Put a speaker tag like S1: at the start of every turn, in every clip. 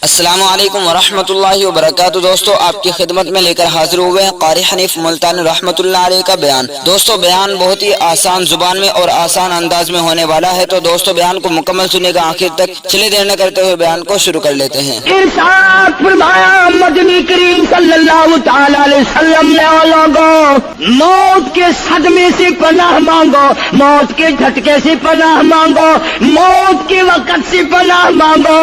S1: السلام علیکم ورحمۃ اللہ وبرکاتہ۔ دوستو آپ کی خدمت میں لے کر حاضر ہوئے ہیں قاری حنیف ملتانی رحمۃ اللہ علیہ کا بیان۔ دوستو بیان بہت ہی آسان زبان میں اور آسان انداز میں ہونے والا ہے، تو دوستو بیان کو مکمل سنیے گا آخر تک۔ چلے دیر نہ کرتے ہوئے بیان کو شروع کر لیتے ہیں۔
S2: ارشاد فرمایا مدنی کریم صلی اللہ تعالی علیہ وسلم نے لوگوں، موت کے صدمے سے پناہ مانگو، موت کے جھٹکے سے پناہ مانگو، موت کے وقت سے پناہ مانگو۔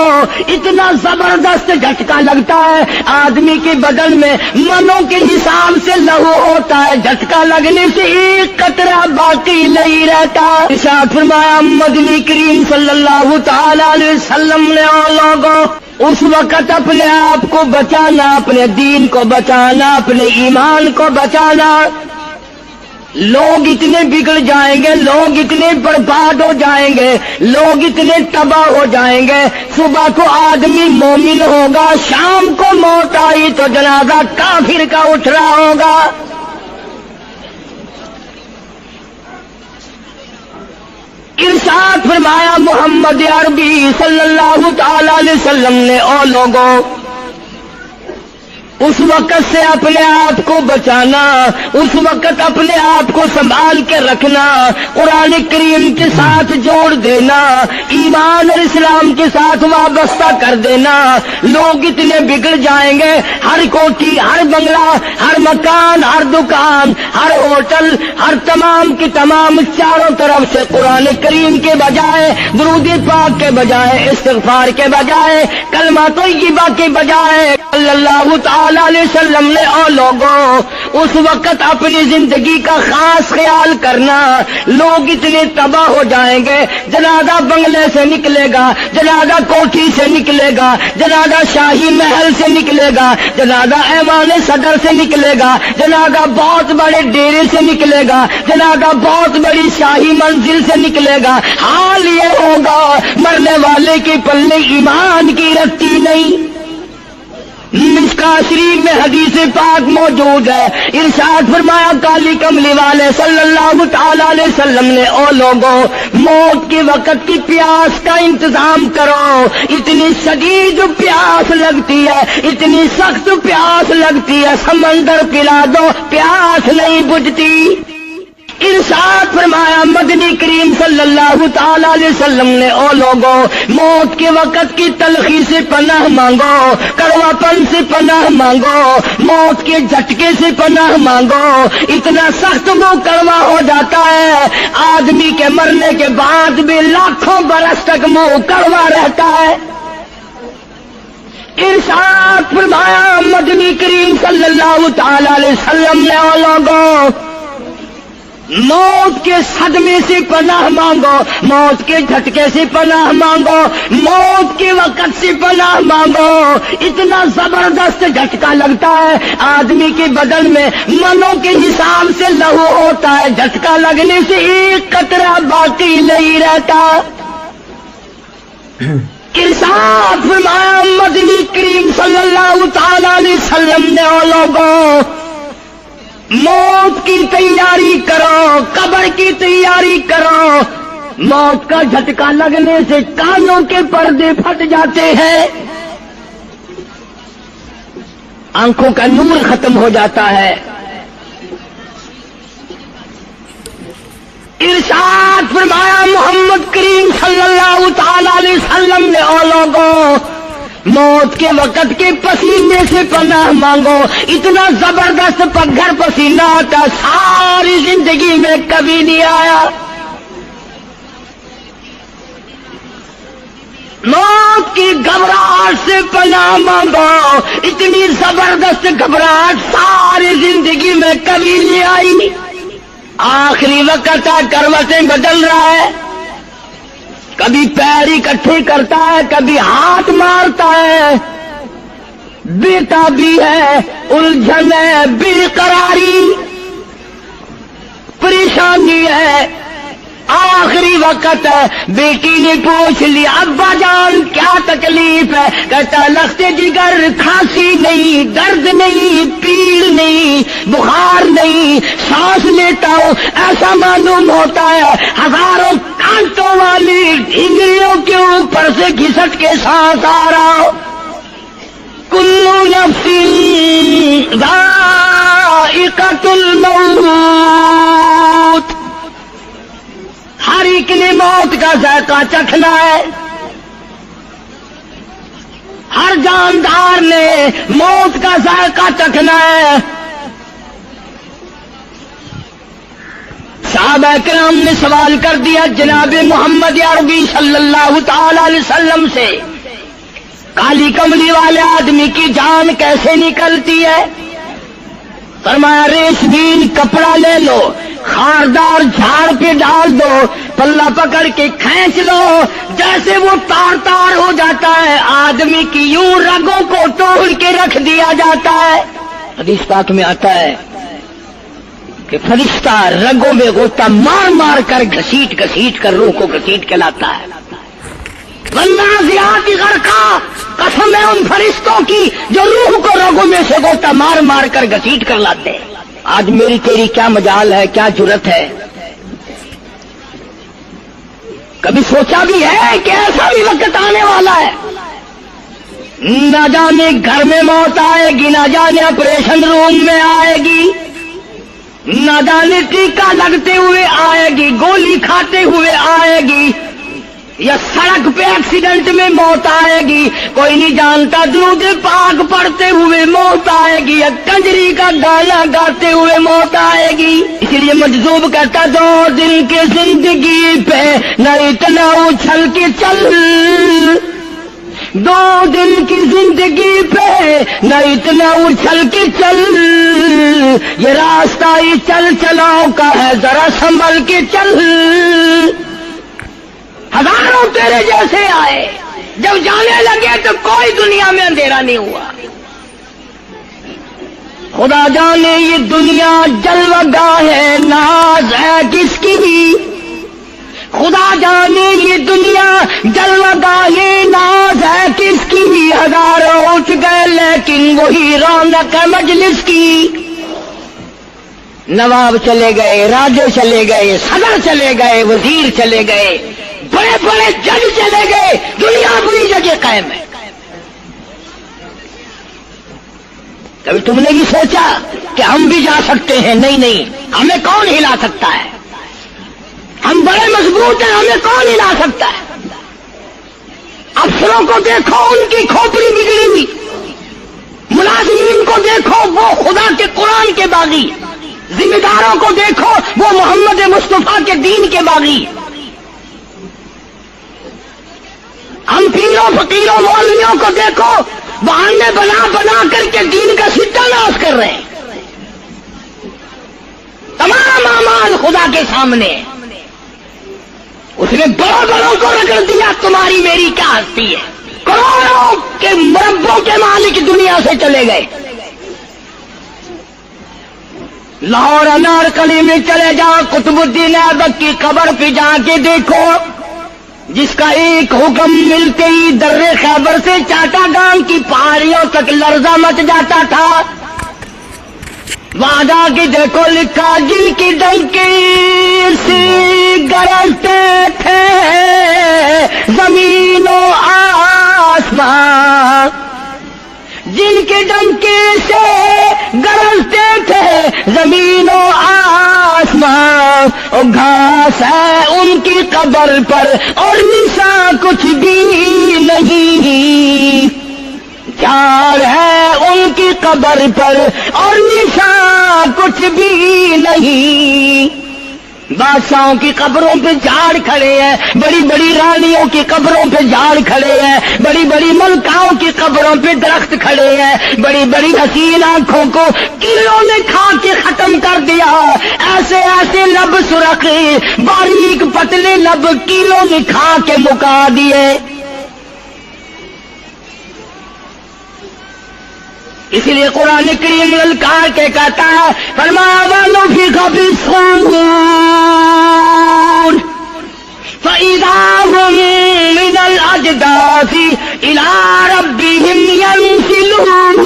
S2: اتنا زبردست جھٹکا لگتا ہے آدمی کے بدن میں، منوں کے حساب سے لہو ہوتا ہے، جھٹکا لگنے سے ایک قطرہ باقی نہیں رہتا۔ ارشاد فرمایا مدنی کریم صلی اللہ تعالی علیہ وسلم نے لوگوں، اس وقت اپنے آپ کو بچانا، اپنے دین کو بچانا، اپنے ایمان کو بچانا۔ لوگ اتنے بگڑ جائیں گے، لوگ اتنے برباد ہو جائیں گے، لوگ اتنے تباہ ہو جائیں گے۔ صبح کو آدمی مومن ہوگا، شام کو موت آئی تو جنازہ کافر کا اٹھ رہا ہوگا۔ ارشاد فرمایا محمد عربی صلی اللہ تعالی علیہ وسلم نے، او لوگوں، اس وقت سے اپنے آپ کو بچانا، اس وقت اپنے آپ کو سنبھال کے رکھنا، قرآن کریم کے ساتھ جوڑ دینا، ایمان اور اسلام کے ساتھ وابستہ کر دینا۔ لوگ اتنے بگڑ جائیں گے، ہر کوٹھی، ہر بنگلہ، ہر مکان، ہر دکان، ہر ہوٹل، ہر تمام کی تمام چاروں طرف سے قرآن کریم کے بجائے، درود پاک کے بجائے، استغفار کے بجائے، کلمہ طیبہ کے بجائے، صلی اللہ تعالی علیہ وسلم نے، او لوگوں، اس وقت اپنی زندگی کا خاص خیال کرنا۔ لوگ اتنے تباہ ہو جائیں گے، جنازہ بنگلے سے نکلے گا، جنازہ کوٹھی سے نکلے گا، جنازہ شاہی محل سے نکلے گا، جنازہ ایوان صدر سے نکلے گا، جنازہ بہت بڑے ڈیرے سے نکلے گا، جنازہ بہت بڑی شاہی منزل سے نکلے گا۔ حال یہ ہوگا مرنے والے کے پلے ایمان کی رتی نہیں۔ مشکاۃ شریف میں حدیث پاک موجود ہے، ارشاد فرمایا کالی کملی والے صلی اللہ تعالی علیہ وسلم نے، او لوگوں، موت کے وقت کی پیاس کا انتظام کرو۔ اتنی شدید پیاس لگتی ہے، اتنی سخت پیاس لگتی ہے، سمندر پلا دو پیاس نہیں بجھتی۔ ارشاد فرمایا مدنی کریم صلی اللہ تعالی علیہ وسلم نے، او لوگوں، موت کے وقت کی تلخی سے پناہ مانگو، کڑوا پن سے پناہ مانگو، موت کے جھٹکے سے پناہ مانگو۔ اتنا سخت وہ کڑوا ہو جاتا ہے، آدمی کے مرنے کے بعد بھی لاکھوں برس تک منہ کڑوا رہتا ہے۔ ارشاد فرمایا مدنی کریم صلی اللہ تعالی علیہ وسلم نے، او لوگوں، موت کے صدمے سے پناہ مانگو، موت کے جھٹکے سے پناہ مانگو، موت کے وقت سے پناہ مانگو۔ اتنا زبردست جھٹکا لگتا ہے آدمی کے بدن میں، منوں کے حساب سے لہو ہوتا ہے، جھٹکا لگنے سے ایک قطرہ باقی نہیں رہتا۔ ارشاد فرمایا مدنی کریم صلی اللہ تعالی علیہ وسلم نے، او لوگوں، موت کی تیاری کرو، قبر کی تیاری کرو۔ موت کا جھٹکا لگنے سے کانوں کے پردے پھٹ جاتے ہیں، آنکھوں کا نور ختم ہو جاتا ہے۔ ارشاد فرمایا محمد کریم صلی اللہ تعالی علیہ وسلم نے، او لوگوں، موت کے وقت کے پسینے سے پناہ مانگو۔ اتنا زبردست پگھر پسینہ آتا ساری زندگی میں کبھی نہیں آیا۔ موت کی گھبراہٹ سے پناہ مانگو، اتنی زبردست گھبراہٹ ساری زندگی میں کبھی نہیں آئی۔ آخری وقت کروٹیں بدل رہا ہے، کبھی پیر اکٹھے کرتا ہے، کبھی ہاتھ مارتا ہے، بیٹا بھی ہے، الجھن ہے، بے قراری، پریشانی ہے۔ آخری وقت ہے، بیٹی نے پوچھ لیا ابا جان کیا تکلیف ہے؟ کہتا لخت جگر، کھانسی نہیں، درد نہیں، پیڑ نہیں، بخار نہیں، سانس لیتا ہوں ایسا معلوم ہوتا ہے ہزاروں کانٹوں والی ڈھنگریوں کے اوپر سے گھسٹ کے سانس آ رہا ہو۔ ذائقۃ الموت، ہر ایک نے موت کا ذائقہ چکھنا ہے، ہر جاندار نے موت کا ذائقہ چکھنا ہے۔ صحابہ کرام نے سوال کر دیا جناب محمد عربی صلی اللہ تعالی علیہ وسلم سے، کالی کملی والے آدمی کی جان کیسے نکلتی ہے؟ فرمایا ریشمین کپڑا لے لو، خاردار جھاڑ پہ ڈال دو، پلہ پکڑ کے کھینچ لو، جیسے وہ تار تار ہو جاتا ہے آدمی کی یوں رگوں کو توڑ کے رکھ دیا جاتا ہے۔ حدیث پاک میں آتا ہے کہ فرشتہ رگوں میں غوطہ مار مار کر گھسیٹ گھسیٹ کر روح کو گھسیٹ کے لاتا ہے۔ والنازعات غرقا، قسم ہے ان فرشتوں کی جو روح کو رگوں میں سے غوطہ مار مار کر گھسیٹ کر لاتے ہیں۔ آج میری تیری کیا مجال ہے، کیا جرت ہے؟ کبھی سوچا بھی ہے کہ ایسا بھی وقت آنے والا ہے، نہ جانے گھر میں موت آئے گی، نہ جانے آپریشن روم میں آئے گی، نہ جانے ٹیکہ لگتے ہوئے آئے گی، گولی کھاتے ہوئے آئے گی، یا سڑک پہ ایکسیڈنٹ میں موت آئے گی، کوئی نہیں جانتا، درود پاک پڑھتے ہوئے موت آئے گی، یا کنجری کا گانا گاتے ہوئے موت آئے گی۔ اس لیے مجذوب کہتا 2 دن کی زندگی پہ نہ اتنا اچھل کے چل، 2 دن کی زندگی پہ نہ اتنا اچھل کے چل، یہ راستہ ہی چل چلاؤ کا ہے، ذرا سنبھل کے چل۔ ہزاروں تیرے جیسے آئے، جب جانے لگے تو کوئی دنیا میں اندھیرا نہیں ہوا۔ خدا جانے یہ دنیا جلوہ گاہ ہے، ناز ہے کس کی؟ خدا جانے یہ دنیا جلوہ گاہ ہے، ناز ہے کس کی؟ ہزاروں اٹھ گئے لیکن وہی رونق ہے مجلس کی۔ نواب چلے گئے، راجے چلے گئے، صدر چلے گئے، وزیر چلے گئے، بڑے بڑے جج چلے گئے، دنیا بری جگہ قائم ہے۔ کبھی تم نے بھی سوچا کہ ہم بھی جا سکتے ہیں؟ نہیں نہیں، ہمیں کون ہلا سکتا ہے؟ ہم بڑے مضبوط ہیں، ہمیں کون ہلا سکتا ہے؟ افسروں کو دیکھو، ان کی کھوپڑی بگڑی ہوئی، ملازمین کو دیکھو وہ خدا کے قرآن کے باغی، ذمہ داروں کو دیکھو وہ محمد مصطفیٰ کے دین کے باغی۔ ہم پیروں فقیروں مولویوں کو دیکھو، بہانے بنا بنا کر کے دین کا ستہ ناز کر رہے ہیں۔ تمام اعمال خدا کے سامنے، اس نے بڑوں بڑوں کو رگڑ دیا، تمہاری میری کیا ہستی ہے؟ کروڑوں کے مربوں کے مالک دنیا سے چلے گئے۔ لاہور انارکلی میں چلے جاؤ، قطب الدین ایبک کی قبر پہ جا کے دیکھو، جس کا ایک حکم ملتے ہی در خیبر سے چاٹا گام کی پہاڑیوں تک لرزہ مچ جاتا تھا۔ وہاں جا کے دیکھو لکھا، جن کی ڈنکی سے گرجتے تھے زمین و آسمان، جن کے ڈنکی سے گرجتے تھے زمین و آسمان، اور گھاس ہے ان کی قبر پر اور نشان کچھ بھی نہیں، جھاڑ ہے ان کی قبر پر اور نشان کچھ بھی نہیں۔ بادشاہوں کی قبروں پہ جھاڑ کھڑے ہیں، بڑی بڑی رانیوں کی قبروں پہ جھاڑ کھڑے ہیں، بڑی بڑی ملکاؤں کی قبروں پہ درخت کھڑے ہیں، بڑی بڑی حسین آنکھوں کو کیڑوں نے کھا کے ختم کر دیا، ایسے ایسے لب سرخ باریک پتلے لب کیڑوں نے کھا کے مکا دیے۔ اسی لیے قرآن کریم للکار کے کہتا ہے، فرمایا وَنُفِخَ فِي الصُّورِ فَإِذَا هُم مِّنَ الْأَجْدَاثِ إِلَىٰ رَبِّهِمْ يَنسِلُونَ۔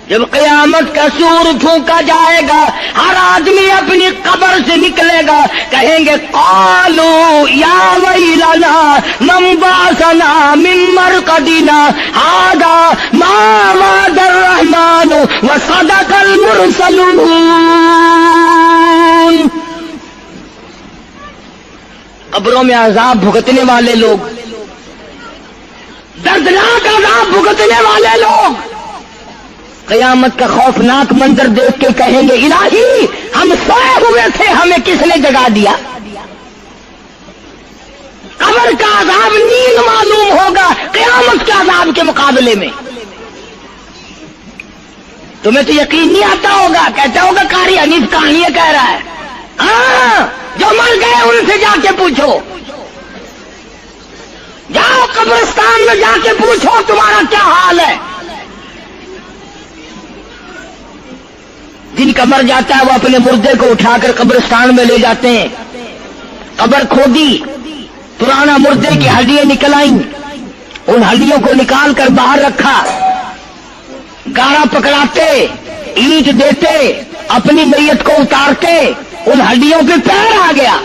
S2: جب قیامت قیامت کا سور پھونکا جائے گا، ہر آدمی اپنی قبر سے نکلے گا، کہیں گے قالو یا ویلنا من بعثنا من مرقدنا ھذا ما وعد الرحمن وصدق المرسلون۔ قبروں میں عذاب بھگتنے والے لوگ، دردناک عذاب بھگتنے والے لوگ قیامت کا خوفناک منظر دیکھ کے کہیں گے الہی ہم سوئے ہوئے تھے، ہمیں کس نے جگا دیا؟ قبر کا عذاب نیند معلوم ہوگا قیامت کے عذاب کے مقابلے میں۔ تمہیں تو یقین نہیں آتا ہوگا، کہتا ہوگا قاری حنیف کہانیاں کہہ رہا ہے۔ ہاں، جو مر گئے ان سے جا کے پوچھو، جاؤ قبرستان میں جا کے پوچھو تمہارا کیا حال ہے۔ جن کا مر جاتا ہے وہ اپنے مردے کو اٹھا کر قبرستان میں لے جاتے ہیں، قبر کھودی، پرانا مردے کی ہڈیاں نکل آئیں، ان ہڈیوں کو نکال کر باہر رکھا، گارا پکڑاتے، اینٹ دیتے، اپنی میت کو اتارتے، ان ہڈیوں پہ پیر آ گیا،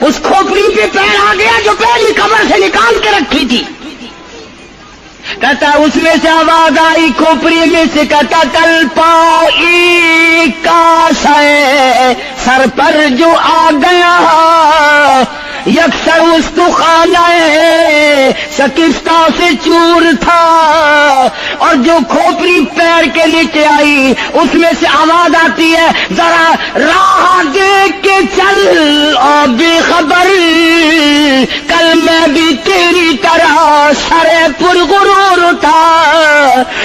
S2: اس کھوپڑی پہ پیر آ گیا جو پہلی قبر سے نکال کے رکھی تھی۔ کہتا اس میں سے آواز آئی کھوپڑی میں سے، کہتا کل پاؤں کاش ہے سر پر جو آ گیا، یکسر استخانہ شکستہ سے چور تھا، اور جو کھوپڑی پیر کے نیچے آئی اس میں سے آواز آتی ہے ذرا راہ دیکھ کے چل اور بے خبر، کل میں بھی تیری طرح سرے پر غرور تھا،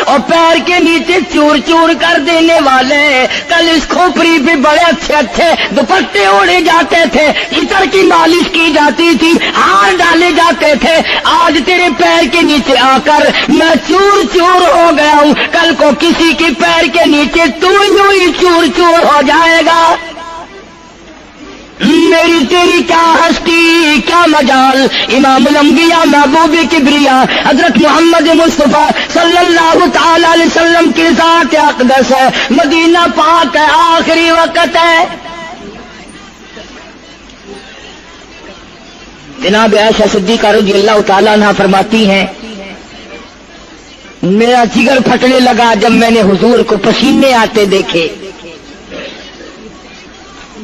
S2: اور پیر کے نیچے چور چور کر دینے والے، کل اس کھوپڑی پہ بڑے اچھے اچھے دوپٹے اوڑے جاتے تھے، عطر کی مالش کی جاتی تھی، ہار ڈالے جاتے تھے، آج تیرے پیر کے نیچے آ کر میں چور چور ہو گیا ہوں، کل کو کسی کے پیر کے نیچے تو یوں ہی چور چور ہو جائے گا۔ میری تیری کیا ہستی کیا مجال، امام الانبیاء محبوب کبریا حضرت محمد مصطفیٰ صلی اللہ تعالی علیہ وسلم کی ذات اقدس ہے، مدینہ پاک ہے، آخری وقت ہے۔ جناب عائشہ صدیقہ رضی اللہ تعالیٰ عنہ فرماتی ہیں میرا جگر پھٹنے لگا جب میں نے حضور کو پسینے آتے دیکھے،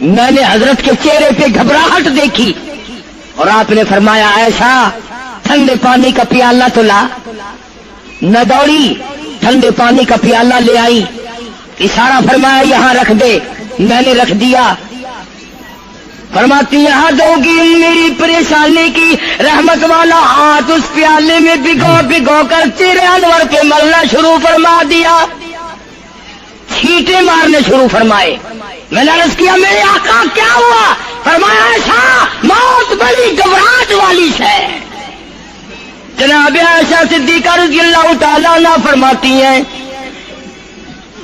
S2: میں نے حضرت کے چہرے پہ گھبراہٹ دیکھی، اور آپ نے فرمایا عائشہ ٹھنڈے پانی کا پیالہ تو لا، نہ دوڑی، ٹھنڈے پانی کا پیالہ لے آئی، اشارہ فرمایا یہاں رکھ دے، میں نے رکھ دیا، فرماتی یہاں دو گی میری پریشانی کی رحمت والا ہاتھ اس پیالے میں بھگو بھگو کر تیرے انور پہ ملنا شروع فرما دیا، چھینٹے مارنے شروع فرمائے۔ میں نے عرض کیا میرے آقا کیا ہوا؟ فرمایا عائشہ موت بڑی گھبراہٹ والی ہے۔ جناب عائشہ صدیقہ رضی اللہ تعالیٰ عنہ فرماتی ہیں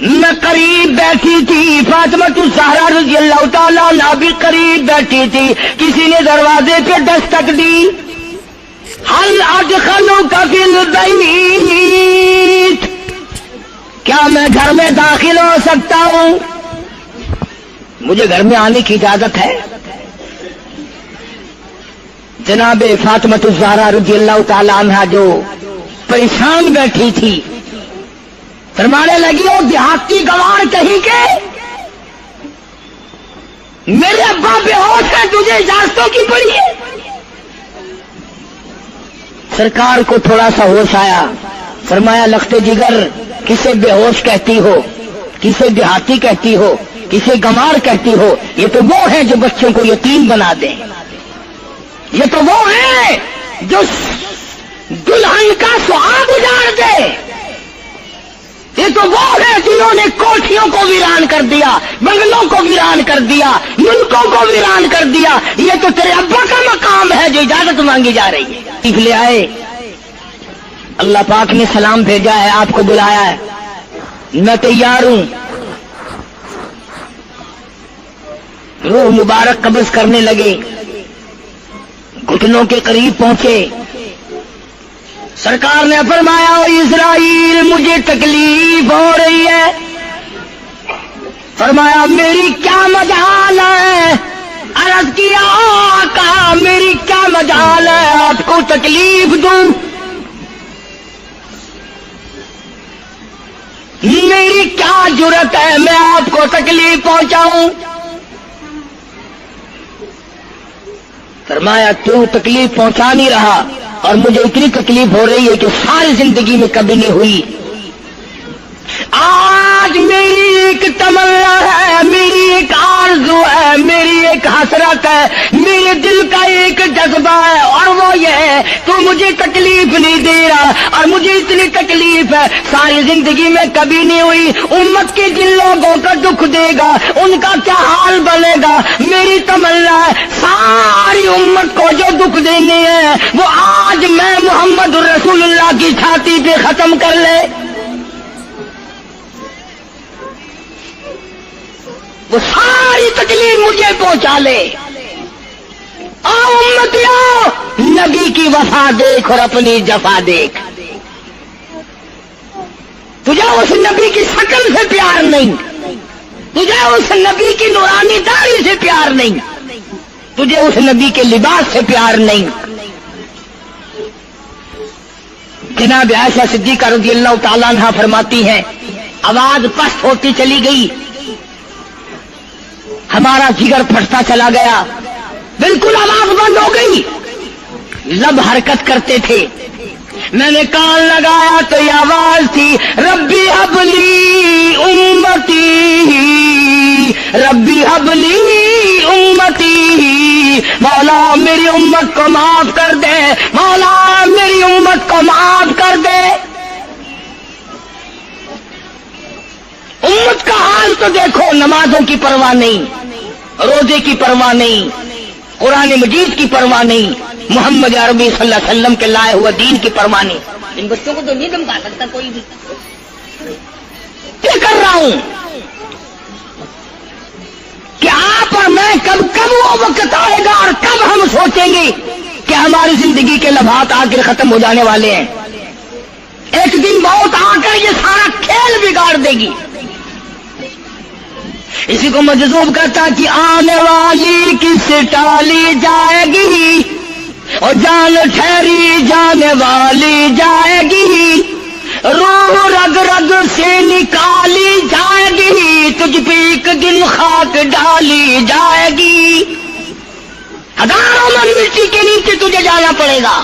S2: میں قریب بیٹھی تھی، فاطمہ الزہرا رضی اللہ تعالیٰ عنہ بھی قریب بیٹھی تھی، کسی نے دروازے پہ دستک دی، حل ادخلوک فی البیت، کیا میں گھر میں داخل ہو سکتا ہوں؟ مجھے گھر میں آنے کی اجازت ہے؟ جناب فاطمہ الزہرا رضی اللہ تعالی عنہا جو پریشان بیٹھی تھی فرمانے لگی وہ دیہاتی گوار کہیں کے میرے ابا بے ہوش ہے، تجھے اجازتوں کی پڑی ہے؟ سرکار کو تھوڑا سا ہوش آیا، فرمایا لخت جگر کسے بے ہوش کہتی ہو، کسے دیہاتی کہتی ہو، کسے گمار کہتی ہو؟ یہ تو وہ ہیں جو بچوں کو یتیم بنا دیں، یہ تو وہ ہیں جو دلہن کا سہاگ اجاڑ دے، یہ تو وہ ہیں جنہوں نے کوٹھیوں کو ویران کر دیا، بنگلوں کو ویران کر دیا، ملکوں کو ویران کر دیا۔ یہ تو تیرے ابا کا مقام ہے جو اجازت مانگی جا رہی ہے۔ لے آئے، اللہ پاک نے سلام بھیجا ہے، آپ کو بلایا ہے، میں تیار ہوں۔ روح مبارک قبض کرنے لگے، گھٹنوں کے قریب پہنچے، سرکار نے فرمایا او اسرائیل مجھے تکلیف ہو رہی ہے. فرمایا میری کیا مجال ہے؟ عرض کیا آقا میری کیا مجال ہے آپ کو تکلیف دوں؟ میری کیا جرت ہے میں آپ کو تکلیف پہنچاؤں؟ فرمایا تو تکلیف پہنچا نہیں رہا اور مجھے اتنی تکلیف ہو رہی ہے کہ ساری زندگی میں کبھی نہیں ہوئی. آج میری ایک تمنا ہے، میری ایک آرزو ہے، میری ایک حسرت ہے، میرے دل کا ایک جذبہ ہے اور وہ یہ ہے تو مجھے تکلیف نہیں دے رہا اور مجھے اتنی تکلیف ہے ساری زندگی میں کبھی نہیں ہوئی. امت کے جن لوگوں کا دکھ دے گا ان کا کیا حال بنے گا؟ میری تمنا ہے ساری امت کو جو دکھ دینے ہیں وہ آج میں محمد رسول اللہ کی چھاتی پہ ختم کر لے. وہ ساری تکلیف مجھے پہنچا لے. آؤ امتیوں نبی کی وفا دیکھ اور اپنی جفا دیکھ. تجھے اس نبی کی شکل سے پیار نہیں، تجھے اس نبی کی نورانی داڑھی سے پیار نہیں، تجھے اس نبی کے لباس سے پیار نہیں. جناب عائشہ صدیقہ رضی اللہ تعالیٰ عنہا فرماتی ہیں آواز پست ہوتی چلی گئی، ہمارا جگر پھٹتا چلا گیا، بالکل آواز بند ہو گئی، لب حرکت کرتے تھے. میں نے کان لگایا تو یہ آواز تھی ربی حبلی امتی، ربی حبلی امتی، مولا میری امت کو معاف کر دے، مولا میری امت کو معاف کر دے. امت کا حال تو دیکھو، نمازوں کی پرواہ نہیں، روزے کی پرواہ نہیں، قرآن مجید کی پرواہ نہیں، محمد عربی صلی اللہ علیہ وسلم کے لائے ہوئے دین کی پرواہ نہیں. ان بچوں کو تو نہیں دمکا سکتا کوئی بھی. کیا کر رہا ہوں کہ آپ اور میں کب وہ وقت آئے گا اور کب ہم سوچیں گے کہ ہماری زندگی کے لمحات آ کر ختم ہو جانے والے ہیں. ایک دن موت آ کر یہ سارا کھیل بگاڑ دے گی. اسی کو مجذوب کرتا کہ آنے والی کس ٹالی جائے گی اور جان ٹھہری جانے والی جائے گی، روح رگ رگ سے نکالی جائے گی، تجھ پہ ایک دن خاک ڈالی جائے گی. ہزاروں من مٹی کے نیچے تجھے جانا پڑے گا.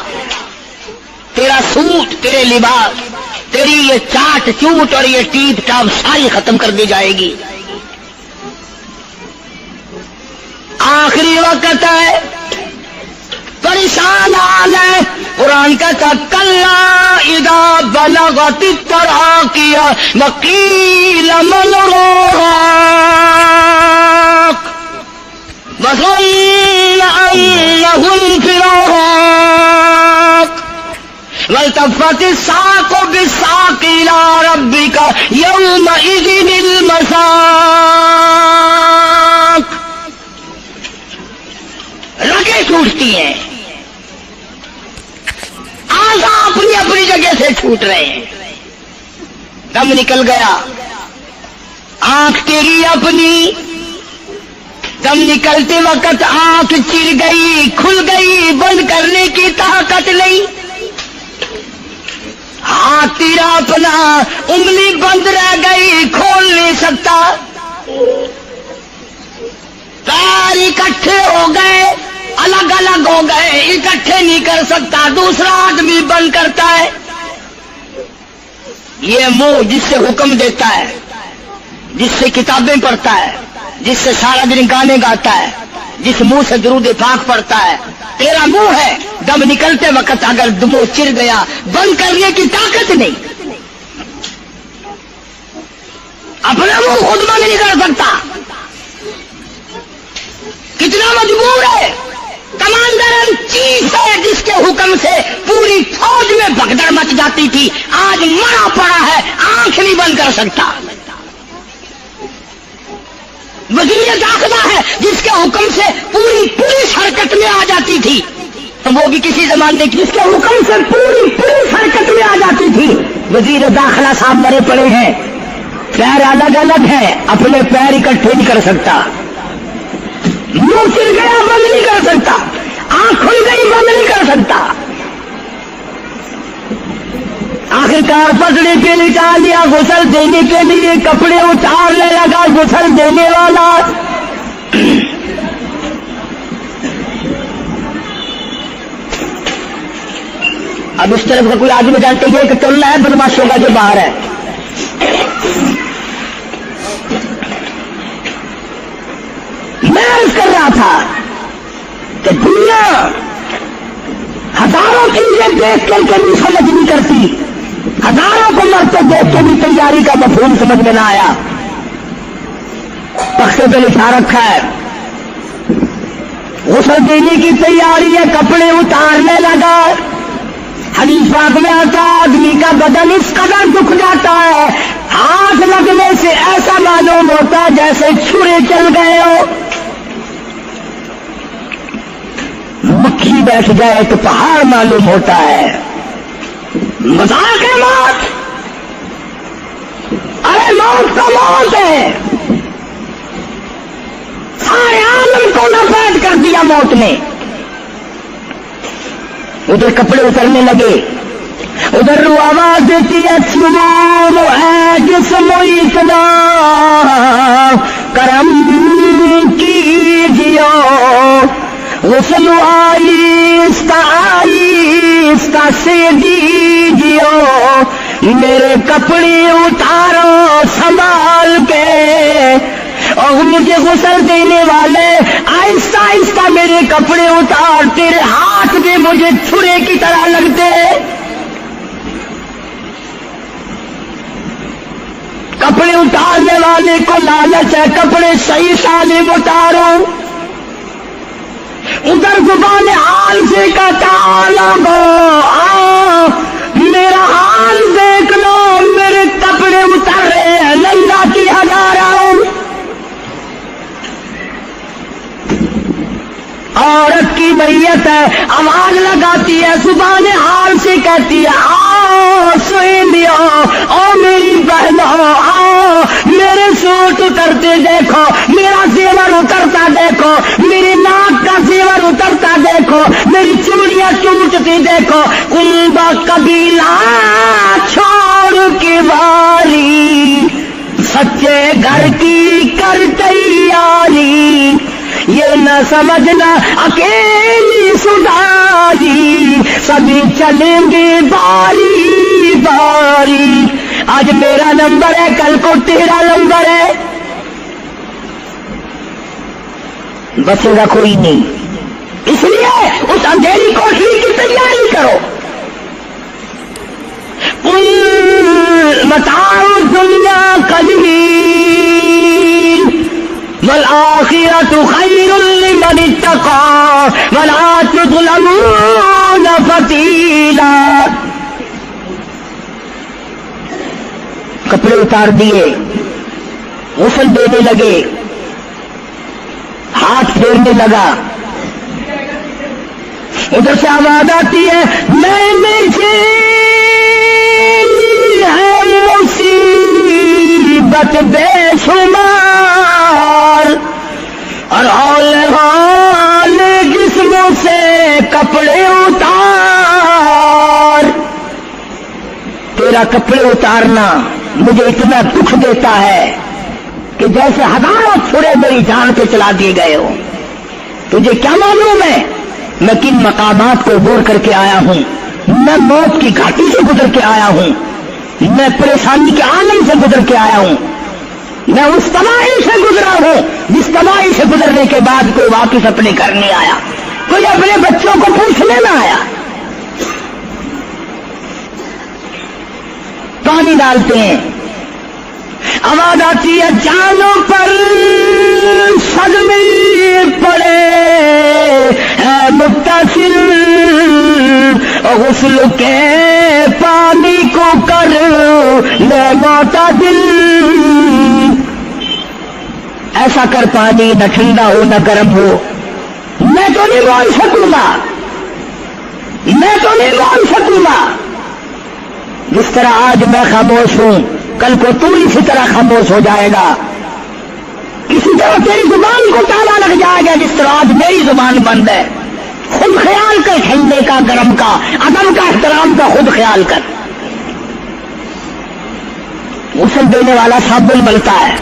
S2: تیرا سوٹ، تیرے لباس، تیری یہ چاٹ چوٹ اور یہ ٹیپ ٹاپ ساری ختم کر دی جائے گی. آخری وقت ہے، پریشان حال ہے. قرآن کہتا کلا اذا بلغت التراقی وقیل من راق وظن انه الفراق والتفت الساق بالساق الى ربك يومئذ المساق. رگیں ٹوٹتی ہیں، آزا اپنی اپنی جگہ سے چھوٹ رہے ہیں، دم نکل گیا. آنکھ تیری اپنی، دم نکلتے وقت آنکھ چر گئی، کھل گئی، بند کرنے کی طاقت نہیں. ہاتھ تیرا اپنا، انگلی بند رہ گئی، کھول نہیں سکتا. پیر اکٹھے ہو گئے، الگ الگ ہو گئے، اکٹھے نہیں کر سکتا، دوسرا آدمی بند کرتا ہے. یہ منہ جس سے حکم دیتا ہے، جس سے کتابیں پڑھتا ہے، جس سے سارا دن گانے گاتا ہے، جس منہ سے درود پاک پڑھتا ہے، تیرا منہ ہے. دم نکلتے وقت اگر منہ چر گیا، بند کرنے کی طاقت نہیں. اپنا منہ خود بند نہیں کر سکتا. کتنا مجبور ہے. کمانڈر چیز ہے جس کے حکم سے پوری فوج میں بھگدڑ مچ جاتی تھی، آج مرا پڑا ہے، آنکھ نہیں بند کر سکتا. وزیر داخلہ ہے جس کے حکم سے پوری پولیس حرکت میں آ جاتی تھی، وہ بھی کسی زمانے کی جس کے حکم سے پوری پولیس حرکت میں آ جاتی تھی. وزیر داخلہ صاحب مرے پڑے ہیں, پیر الگ الگ ہے, اپنے پیر اکٹھے نہیں کر سکتا, منہ چل گیا بند نہیں کر سکتا, آنکھ کھل گئی بند نہیں کر سکتا. آخرکار پسڑی پہ لٹا دیا, غسل دینے کے لیے کپڑے اتارنے لگا غسل دینے والا. اب اس طرف کا کوئی آدمی جانتے ہیں کہ چلنا ہے بدماشوں کا جو باہر ہے. میں عرض کر رہا تھا کہ دنیا ہزاروں چیزیں دیکھ کر کے بھی سمجھ نہیں کرتی, ہزاروں کو مرتے دیکھ کے بھی تیاری کا مفہوم سمجھ میں نہ آیا. تختے پہ لکھا رکھا ہے غسل دینے کی تیاری ہے, کپڑے اتارنے لگا. حدیث پاک میں آتا آدمی کا بدن اس قدر دکھ جاتا ہے, ہاتھ لگنے سے ایسا معلوم ہوتا ہے جیسے چھرے چل گئے ہو. مکھی بیٹھ جائے تو پہاڑ معلوم ہوتا ہے. مذاق ہے موت, ارے موت کا موت ہے. سارے عالم کو نفرت کر دیا موت نے. ادھر کپڑے اترنے لگے, ادھر رو آواز دیتی ہے سنو ہے جسم اتنا کرم کیجیو, غسل آہستہ آہستہ سے دیجیو, میرے کپڑے اتارو سنبھال کے. اور مجھے غسل دینے والے آہستہ آہستہ میرے کپڑے اتار, تیرے ہاتھ بھی مجھے چھرے کی طرح لگتے. کپڑے اتارنے والے کو لالچ ہے کپڑے صحیح سالم اتارو. ادھر زبان حال سے کہتا میرا حال دیکھ لو, میرے کپڑے اتر رہے ہیں, ننگا کیا جا رہا ہوں. عورت کی میت ہے, آواز لگاتی ہے, زبان حال سے کہتی ہے آؤ سہیلیو, او میری بہنوں آؤ, میرے سوٹ اترتے دیکھو, میرا زیور اترتا دیکھو, میری ناک کا زیور اترتا دیکھو, میری چوڑیاں چمٹتی دیکھو. کنبا قبیلہ چھوڑ کے باری, سچے گھر کی کر تیاری, یہ نہ سمجھنا اکیلی سداری, سبھی چلیں گے باری باری. آج میرا نمبر ہے, کل کو تیرا نمبر ہے, بچے گا کوئی نہیں. اس لیے اس اندھیری کوٹری کی تیاری کرو. متاع دنیا قلیل والآخرۃ خیر لمن اتقى ولا تظلمون فتیلا. کپڑے اتار دیے, غسل دینے لگے, ہاتھ پھیرنے لگا. ادھر سے آواز آتی ہے میں نے ہے مصیبت بے شمار, اور حال جسموں سے کپڑے اتار. تیرا کپڑے اتارنا مجھے اتنا دکھ دیتا ہے کہ جیسے ہزاروں چھڑے میری جان پہ چلا دیے گئے ہو. تجھے کیا معلوم ہے میں کن مقامات کو عبور کر کے آیا ہوں, میں موت کی گھاٹی سے گزر کے آیا ہوں, میں پریشانی کے عالم سے گزر کے آیا ہوں, میں اس تباہی سے گزرا ہوں جس تباہی سے گزرنے کے بعد کوئی واپس اپنے گھر نہیں آیا, کوئی اپنے بچوں کو پوچھنے نہ آیا. پانی ڈالتے ہیں, آواز آتی ہے جانوں پر صدمے پڑے ہے متصل, غسل کے پانی کو کر لے معتدل. ایسا کر پانی نہ ٹھنڈا ہو نہ گرم ہو, میں تو نہیں بول سکوں گا. میں تو نہیں بول سکوں گا. جس طرح آج میں خاموش ہوں کل کو تو اسی طرح خاموش ہو جائے گا. اسی طرح تیری زبان کو تالا لگ جائے گا جس طرح آج میری زبان بند ہے. خود خیال کر, ٹھنڈے کا, گرم کا, ادب کا, احترام کا خود خیال کر. غسل دینے والا صابن ملتا ہے,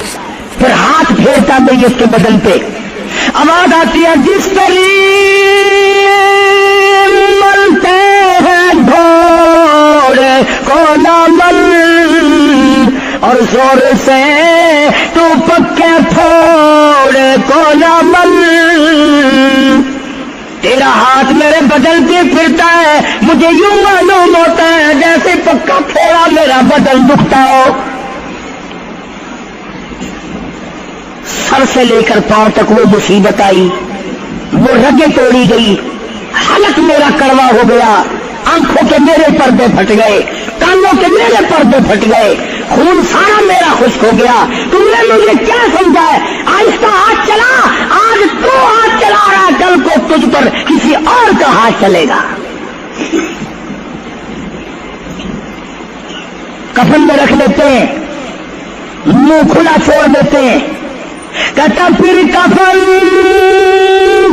S2: پھر ہاتھ پھیرتا نہیں اس کے بدن پہ. آواز آتی ہے جس طرح ملتے ہیں گھوڑے کو نہ مل, اور زور سے تو پکے پھوڑے کو نہ مل. تیرا ہاتھ میرے بدن پہ پھرتا ہے, مجھے یوں معلوم ہوتا ہے جیسے پکا پھوڑا میرا بدن دکھتا ہو. سر سے لے کر پاؤں تک وہ مصیبت آئی, وہ رگیں توڑی گئی, حلق میرا کڑوا ہو گیا, آنکھوں کے میرے پردے پھٹ گئے, کانوں کے میرے پردے پھٹ گئے, خون سارا میرا خشک ہو گیا. تم نے مجھے کیا سمجھا ہے؟ آہستہ ہاتھ چلا, آج تو ہاتھ چلا رہا, کل کو تجھ پر کسی اور کا ہاتھ چلے گا. کفن میں رکھ لیتے ہیں, منہ کھلا چھوڑ دیتے ہیں. کہتا پھر کفن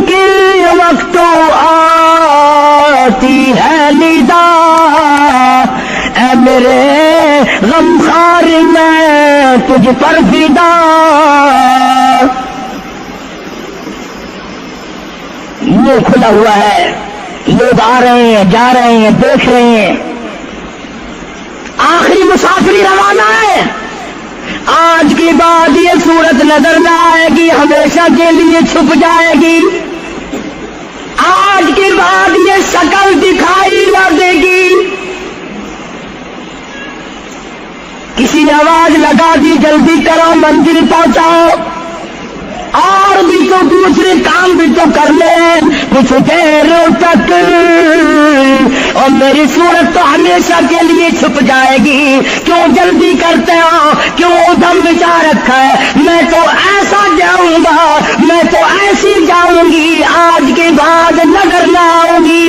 S2: کی وقت آتی ہے ندا, اے میرے غمخوار میں تجھ پر فدا. منہ کھلا ہوا ہے, لوگ آ رہے ہیں, جا رہے ہیں, دیکھ رہے ہیں. آخری مسافری روانہ ہے. آج کے بعد یہ صورت نظر نہ آئے گی, ہمیشہ کے لیے چھپ جائے گی. آج کے بعد یہ شکل دکھائی نہ دے گی. کسی نے آواز لگا دی جلدی کرو منزل پہنچاؤ, اور بھی تو دوسرے کام بھی تو کر لیں کچھ دیر تک, اور میری صورت تو ہمیشہ کے لیے چھپ جائے گی. کیوں جلدی کرتے ہو, کیوں ادھم بچا رکھا ہے؟ میں تو ایسا جاؤں گا, میں تو ایسی جاؤں گی, آج کے بعد نظر نہ آؤں گی.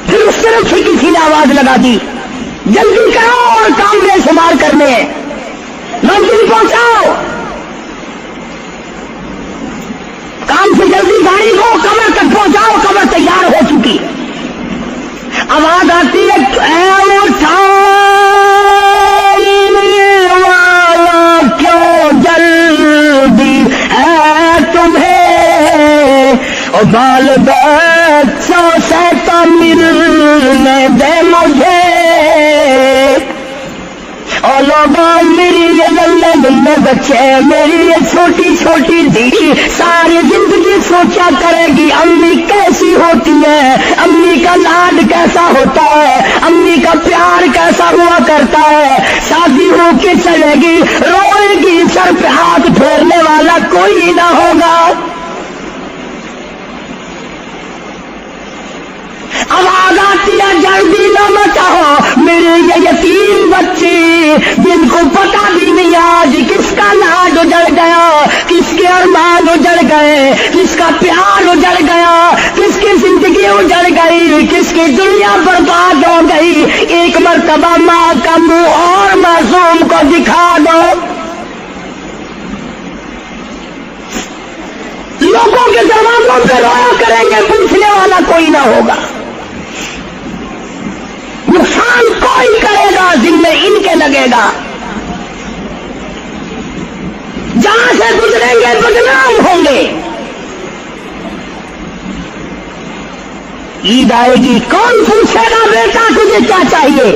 S2: پھر اس طرح سے کسی نے آواز لگا دی جلدی کرو اور کام بے شمار کرنے, منزل پہنچاؤ. کام سے جلدی گاڑی کو کمر تک پہنچاؤ, کمر تیار ہو چکی. آواز آتی ہے اے والا کیوں جلدی ہے تمہیں, اور بال بچوں سے تو ملنے دے مجھے. اور لوگوں میری یہ لمبے بچے, میری یہ چھوٹی چھوٹی دھی ساری زندگی سوچا کرے گی امی کیسی ہوتی ہے, امی کا لاڈ کیسا ہوتا ہے, امی کا پیار کیسا ہوا کرتا ہے. شادی ہو کے چلے گی, روئے گی, سر پہ ہاتھ پھیرنے والا کوئی نہ ہوگا. آواز آتی ہے جلدی نہ مچاؤ, میرے یہ یتیم بچے جن کو پتا بھی نہیں آج کس کا لاڈ اجڑ گیا, کس کے ارمان اجڑ گئے, کس کا پیار اجڑ گیا, کس کی زندگی اجڑ گئی, کس کی دنیا برباد ہو گئی. ایک مرتبہ ماں کا منہ اور معصوم کو دکھا دو. لوگوں کے دروازوں پہ رویا کریں گے, پوچھنے والا کوئی نہ ہوگا. نقصان کوئی کرے گا, ذمہ ان کے لگے گا. جہاں سے گزریں گے بدنام ہوں گے. عید آئے گی, کون پوچھے گا بیٹا تجھے کیا چاہیے؟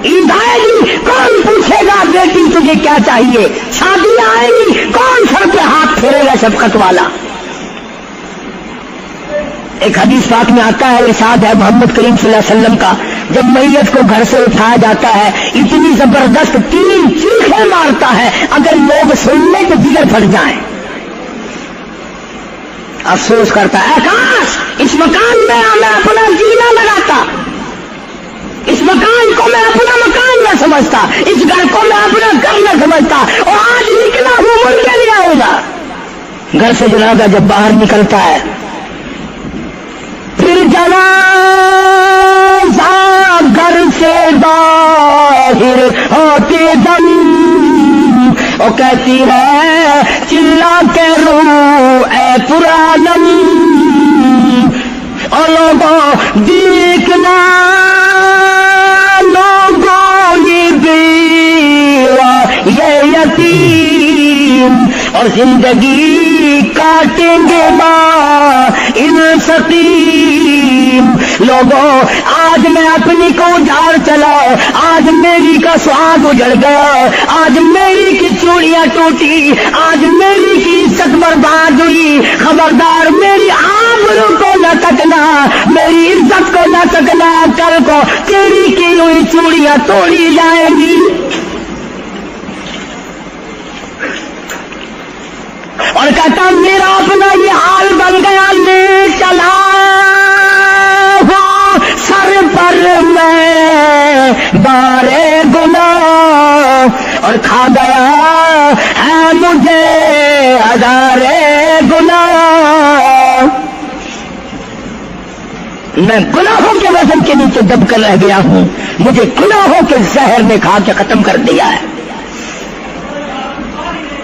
S2: عید آئے گی, کون پوچھے گا بیٹی تجھے کیا چاہیے؟ شادی آئے گی, کون سر پہ ہاتھ پھیرے گا شفقت والا؟ ایک حدیث پاک میں آتا ہے, ارشاد ہے محمد کریم صلی اللہ علیہ وسلم کا, جب میت کو گھر سے اٹھایا جاتا ہے اتنی زبردست 3 چیخیں مارتا ہے, اگر لوگ سن لیں تو جگر پھٹ جائیں. افسوس کرتا ہے, کاش اس مکان میں میں اپنا جینا لگاتا, اس مکان کو میں اپنا مکان نہ سمجھتا, اس گھر کو میں اپنا گھر نہ سمجھتا, اور آج نکلا ہوں مل کے لے آؤں گا. گھر سے جنازہ جب باہر نکلتا ہے جنازہ گھر سے باہر ہوتے دم وہ کہتی ہے چلا کے رو اے پرانم اور لوگوں دیکھنا لوگوں یہ بیوہ یہ یتیم اور زندگی کاٹیں گے ماں ان سقیم لوگوں آج میں اپنی کو اجاڑ چلا آج میری کا سواد اجڑ گیا آج میری کی چوڑیاں ٹوٹی آج میری کی عزت برباد ہوئی خبردار میری آبرو کو نہ تکنا میری عزت کو نہ تکنا کل کو تیری کی ہوئی چوڑیاں توڑی جائیں گی اور کہتا میرا اپنا یہ حال بن گیا لے چلا سر پر میں بارے گناہ اور کھا گیا ہے مجھے ہزارے گناہ میں گناہوں کے وزن کے نیچے دب کر رہ گیا ہوں مجھے گناہوں کے زہر نے کھا کے ختم کر دیا ہے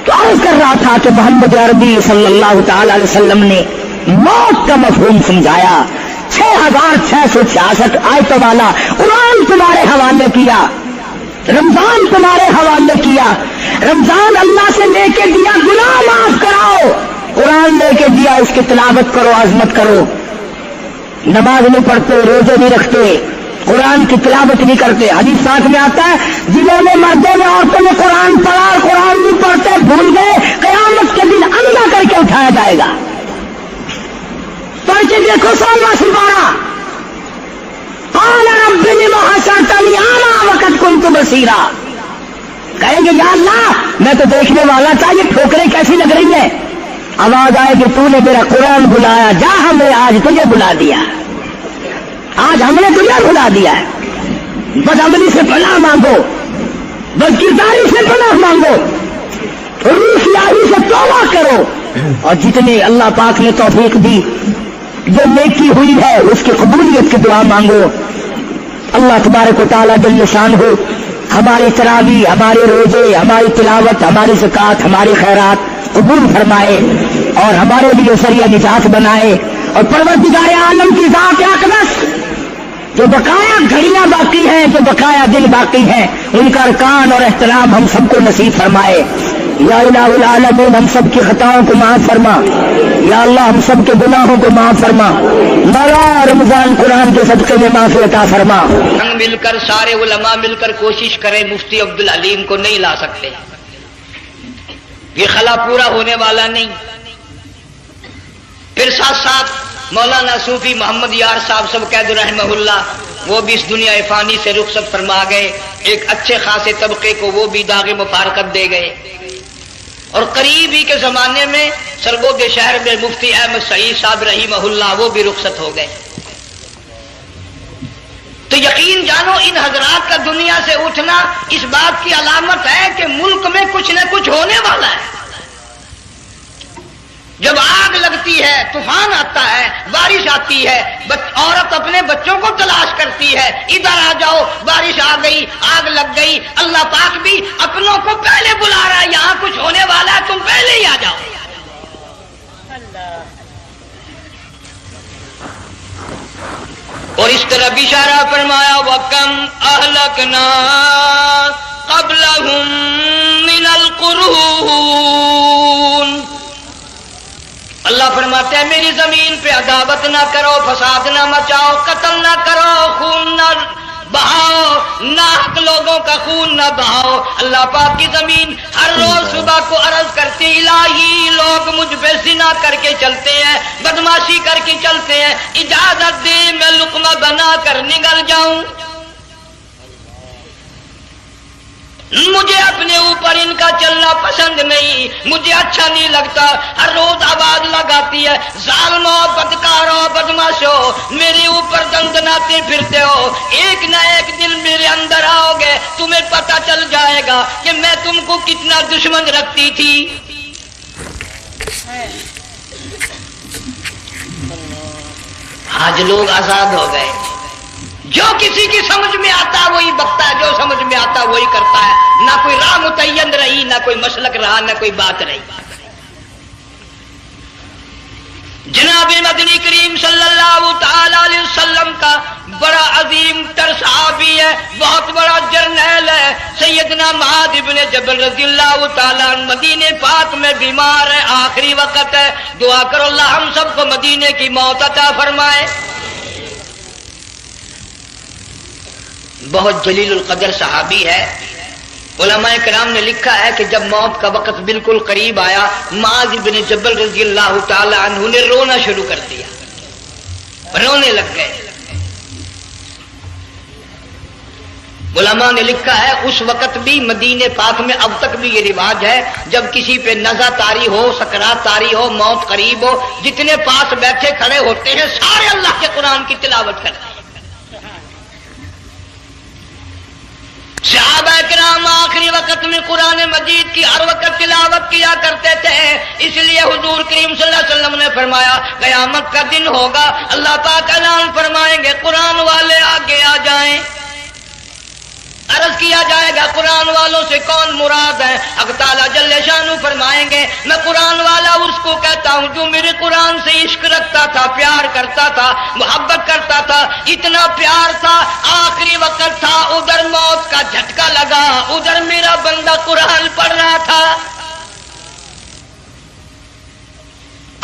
S2: تو عرض کر رہا تھا کہ محمد عربی صلی اللہ تعالی علیہ وسلم نے موت کا مفہوم سمجھایا 6666 آیتوں والا قرآن تمہارے حوالے کیا رمضان تمہارے حوالے کیا رمضان اللہ سے لے کے دیا گناہ معاف کراؤ قرآن لے کے دیا اس کی تلاوت کرو عظمت کرو نماز نہیں پڑھتے روزے نہیں رکھتے قرآن کی تلاوت نہیں کرتے حدیث ساتھ میں آتا ہے جنہوں نے مردوں نے عورتوں نے قرآن پڑھا قرآن نہیں پڑھتے بھول گئے قیامت کے دن اندھا کر کے اٹھایا جائے گا پڑھ کے دیکھو 16واں سپارہ قال رب لم حشرتنی اعمى وقد كنت بصيرا کہیں گے یا اللہ میں تو دیکھنے والا تھا یہ ٹھوکریں کیسی لگ رہی ہیں آواز آئے کہ تو نے میرا قرآن بلایا جا ہم نے آج تجھے بلا دیا آج ہم نے تجھے بلا دیا ہے بدعملی سے پناہ مانگو بدکرداری سے پناہ مانگو روح یاری سے توبہ کرو اور جتنے اللہ پاک نے توفیق دی جو نیکی ہوئی ہے اس کی قبولیت کی دعا مانگو اللہ تبارک و تعالیٰ جل شان ہو ہماری تراویح ہمارے روزے ہماری تلاوت ہماری زکوٰۃ ہماری خیرات قبول فرمائے اور ہمارے لیے ذریعہ نجات بنائے اور پروردگار عالم کی ذات اقدس جو بقایا گھڑیاں باقی ہیں جو بقایا دن باقی ہیں ان کا ارکان اور احترام ہم سب کو نصیب فرمائے یا الہ العالمین ہم سب کی خطاؤں کو معاف فرما یا اللہ ہم سب کے گناہوں کو معاف فرما مولا رمضان قرآن کے صدقے میں معافی عطا فرما
S3: مل کر سارے علماء مل کر کوشش کریں مفتی عبدالعلیم کو نہیں لا سکتے یہ خلا پورا ہونے والا نہیں پھر ساتھ ساتھ مولانا صوفی محمد یار صاحب سب قید رحمہ اللہ وہ بھی اس دنیا فانی سے رخصت فرما گئے ایک اچھے خاصے طبقے کو وہ بھی داغ مفارقت دے گئے اور قریب ہی کے زمانے میں سرگود شہر میں مفتی احمد سعید صاحب رحمہ اللہ وہ بھی رخصت ہو گئے تو یقین جانو ان حضرات کا دنیا سے اٹھنا اس بات کی علامت ہے کہ ملک میں کچھ نہ کچھ ہونے والا ہے جب آگ لگتی ہے طوفان آتا ہے بارش آتی ہے عورت اپنے بچوں کو تلاش کرتی ہے ادھر آ جاؤ بارش آ گئی آگ لگ گئی اللہ پاک بھی اپنوں کو پہلے بلا رہا ہے یہاں کچھ ہونے والا ہے تم پہلے ہی آ جاؤ اور اس طرح اشارہ فرمایا وَكَمْ أَهْلَكْنَا قَبْلَهُمْ مِنَ الْقُرُونِ اللہ فرماتے ہیں میری زمین پہ عداوت نہ کرو فساد نہ مچاؤ قتل نہ کرو خون نہ بہاؤ ناحق لوگوں کا خون نہ بہاؤ اللہ پاک کی زمین ہر روز صبح کو عرض کرتی الہی لوگ مجھ پہ زنا کر کے چلتے ہیں بدماشی کر کے چلتے ہیں اجازت دے میں لقمہ بنا کر نگل جاؤں مجھے اپنے اوپر ان کا چلنا پسند نہیں مجھے اچھا نہیں لگتا ہر روز آواز لگاتی ہے ظالمو بدکارو بدماشو میرے اوپر دندناتے پھرتے ہو ایک نہ ایک دن میرے اندر آؤ گے تمہیں پتہ چل جائے گا کہ میں تم کو کتنا دشمن رکھتی تھی آج لوگ آزاد ہو گئے، جو کسی کی سمجھ میں آتا وہی بکتا ہے، جو سمجھ میں آتا وہی کرتا ہے، نہ کوئی راہ متعین رہی، نہ کوئی مسلک رہا، نہ کوئی بات رہی۔ جناب مدنی کریم صلی اللہ تعالی علیہ وسلم کا بڑا عظیم تر صحابی ہے، بہت بڑا جرنیل ہے، سیدنا معاذ بن جبل رضی اللہ تعالیٰ عنہ مدینے پاک میں بیمار ہے، آخری وقت ہے، دعا کرو اللہ ہم سب کو مدینے کی موت عطا فرمائے۔ بہت جلیل القدر صحابی ہے، علماء کرام نے لکھا ہے کہ جب موت کا وقت بالکل قریب آیا، معاذ بن جبل رضی اللہ تعالی عنہ نے رونا شروع کر دیا، رونے لگ گئے۔ علماء نے لکھا ہے اس وقت بھی مدینے پاک میں اب تک بھی یہ رواج ہے، جب کسی پہ نزع طاری ہو، سکرات طاری ہو، موت قریب ہو، جتنے پاس بیٹھے کھڑے ہوتے ہیں سارے اللہ کے قرآن کی تلاوت کرتے ہیں۔ صحابہ کرام آخری وقت میں قرآن مجید کی ہر وقت تلاوت کیا کرتے تھے، اس لیے حضور کریم صلی اللہ علیہ وسلم نے فرمایا قیامت کا دن ہوگا، اللہ پاک اعلان فرمائیں گے قرآن والے آگے آ جائیں۔ عرض کیا جائے گا قرآن والوں سے کون مراد ہے؟ حق تعالیٰ جل شانہ فرمائیں گے میں قرآن والا اس کو کہتا ہوں جو میرے قرآن سے عشق رکھتا تھا، پیار کرتا تھا، محبت کرتا تھا، اتنا پیار تھا آخری وقت تھا، ادھر موت کا جھٹکا لگا، ادھر میرا بندہ قرآن پڑھ رہا تھا،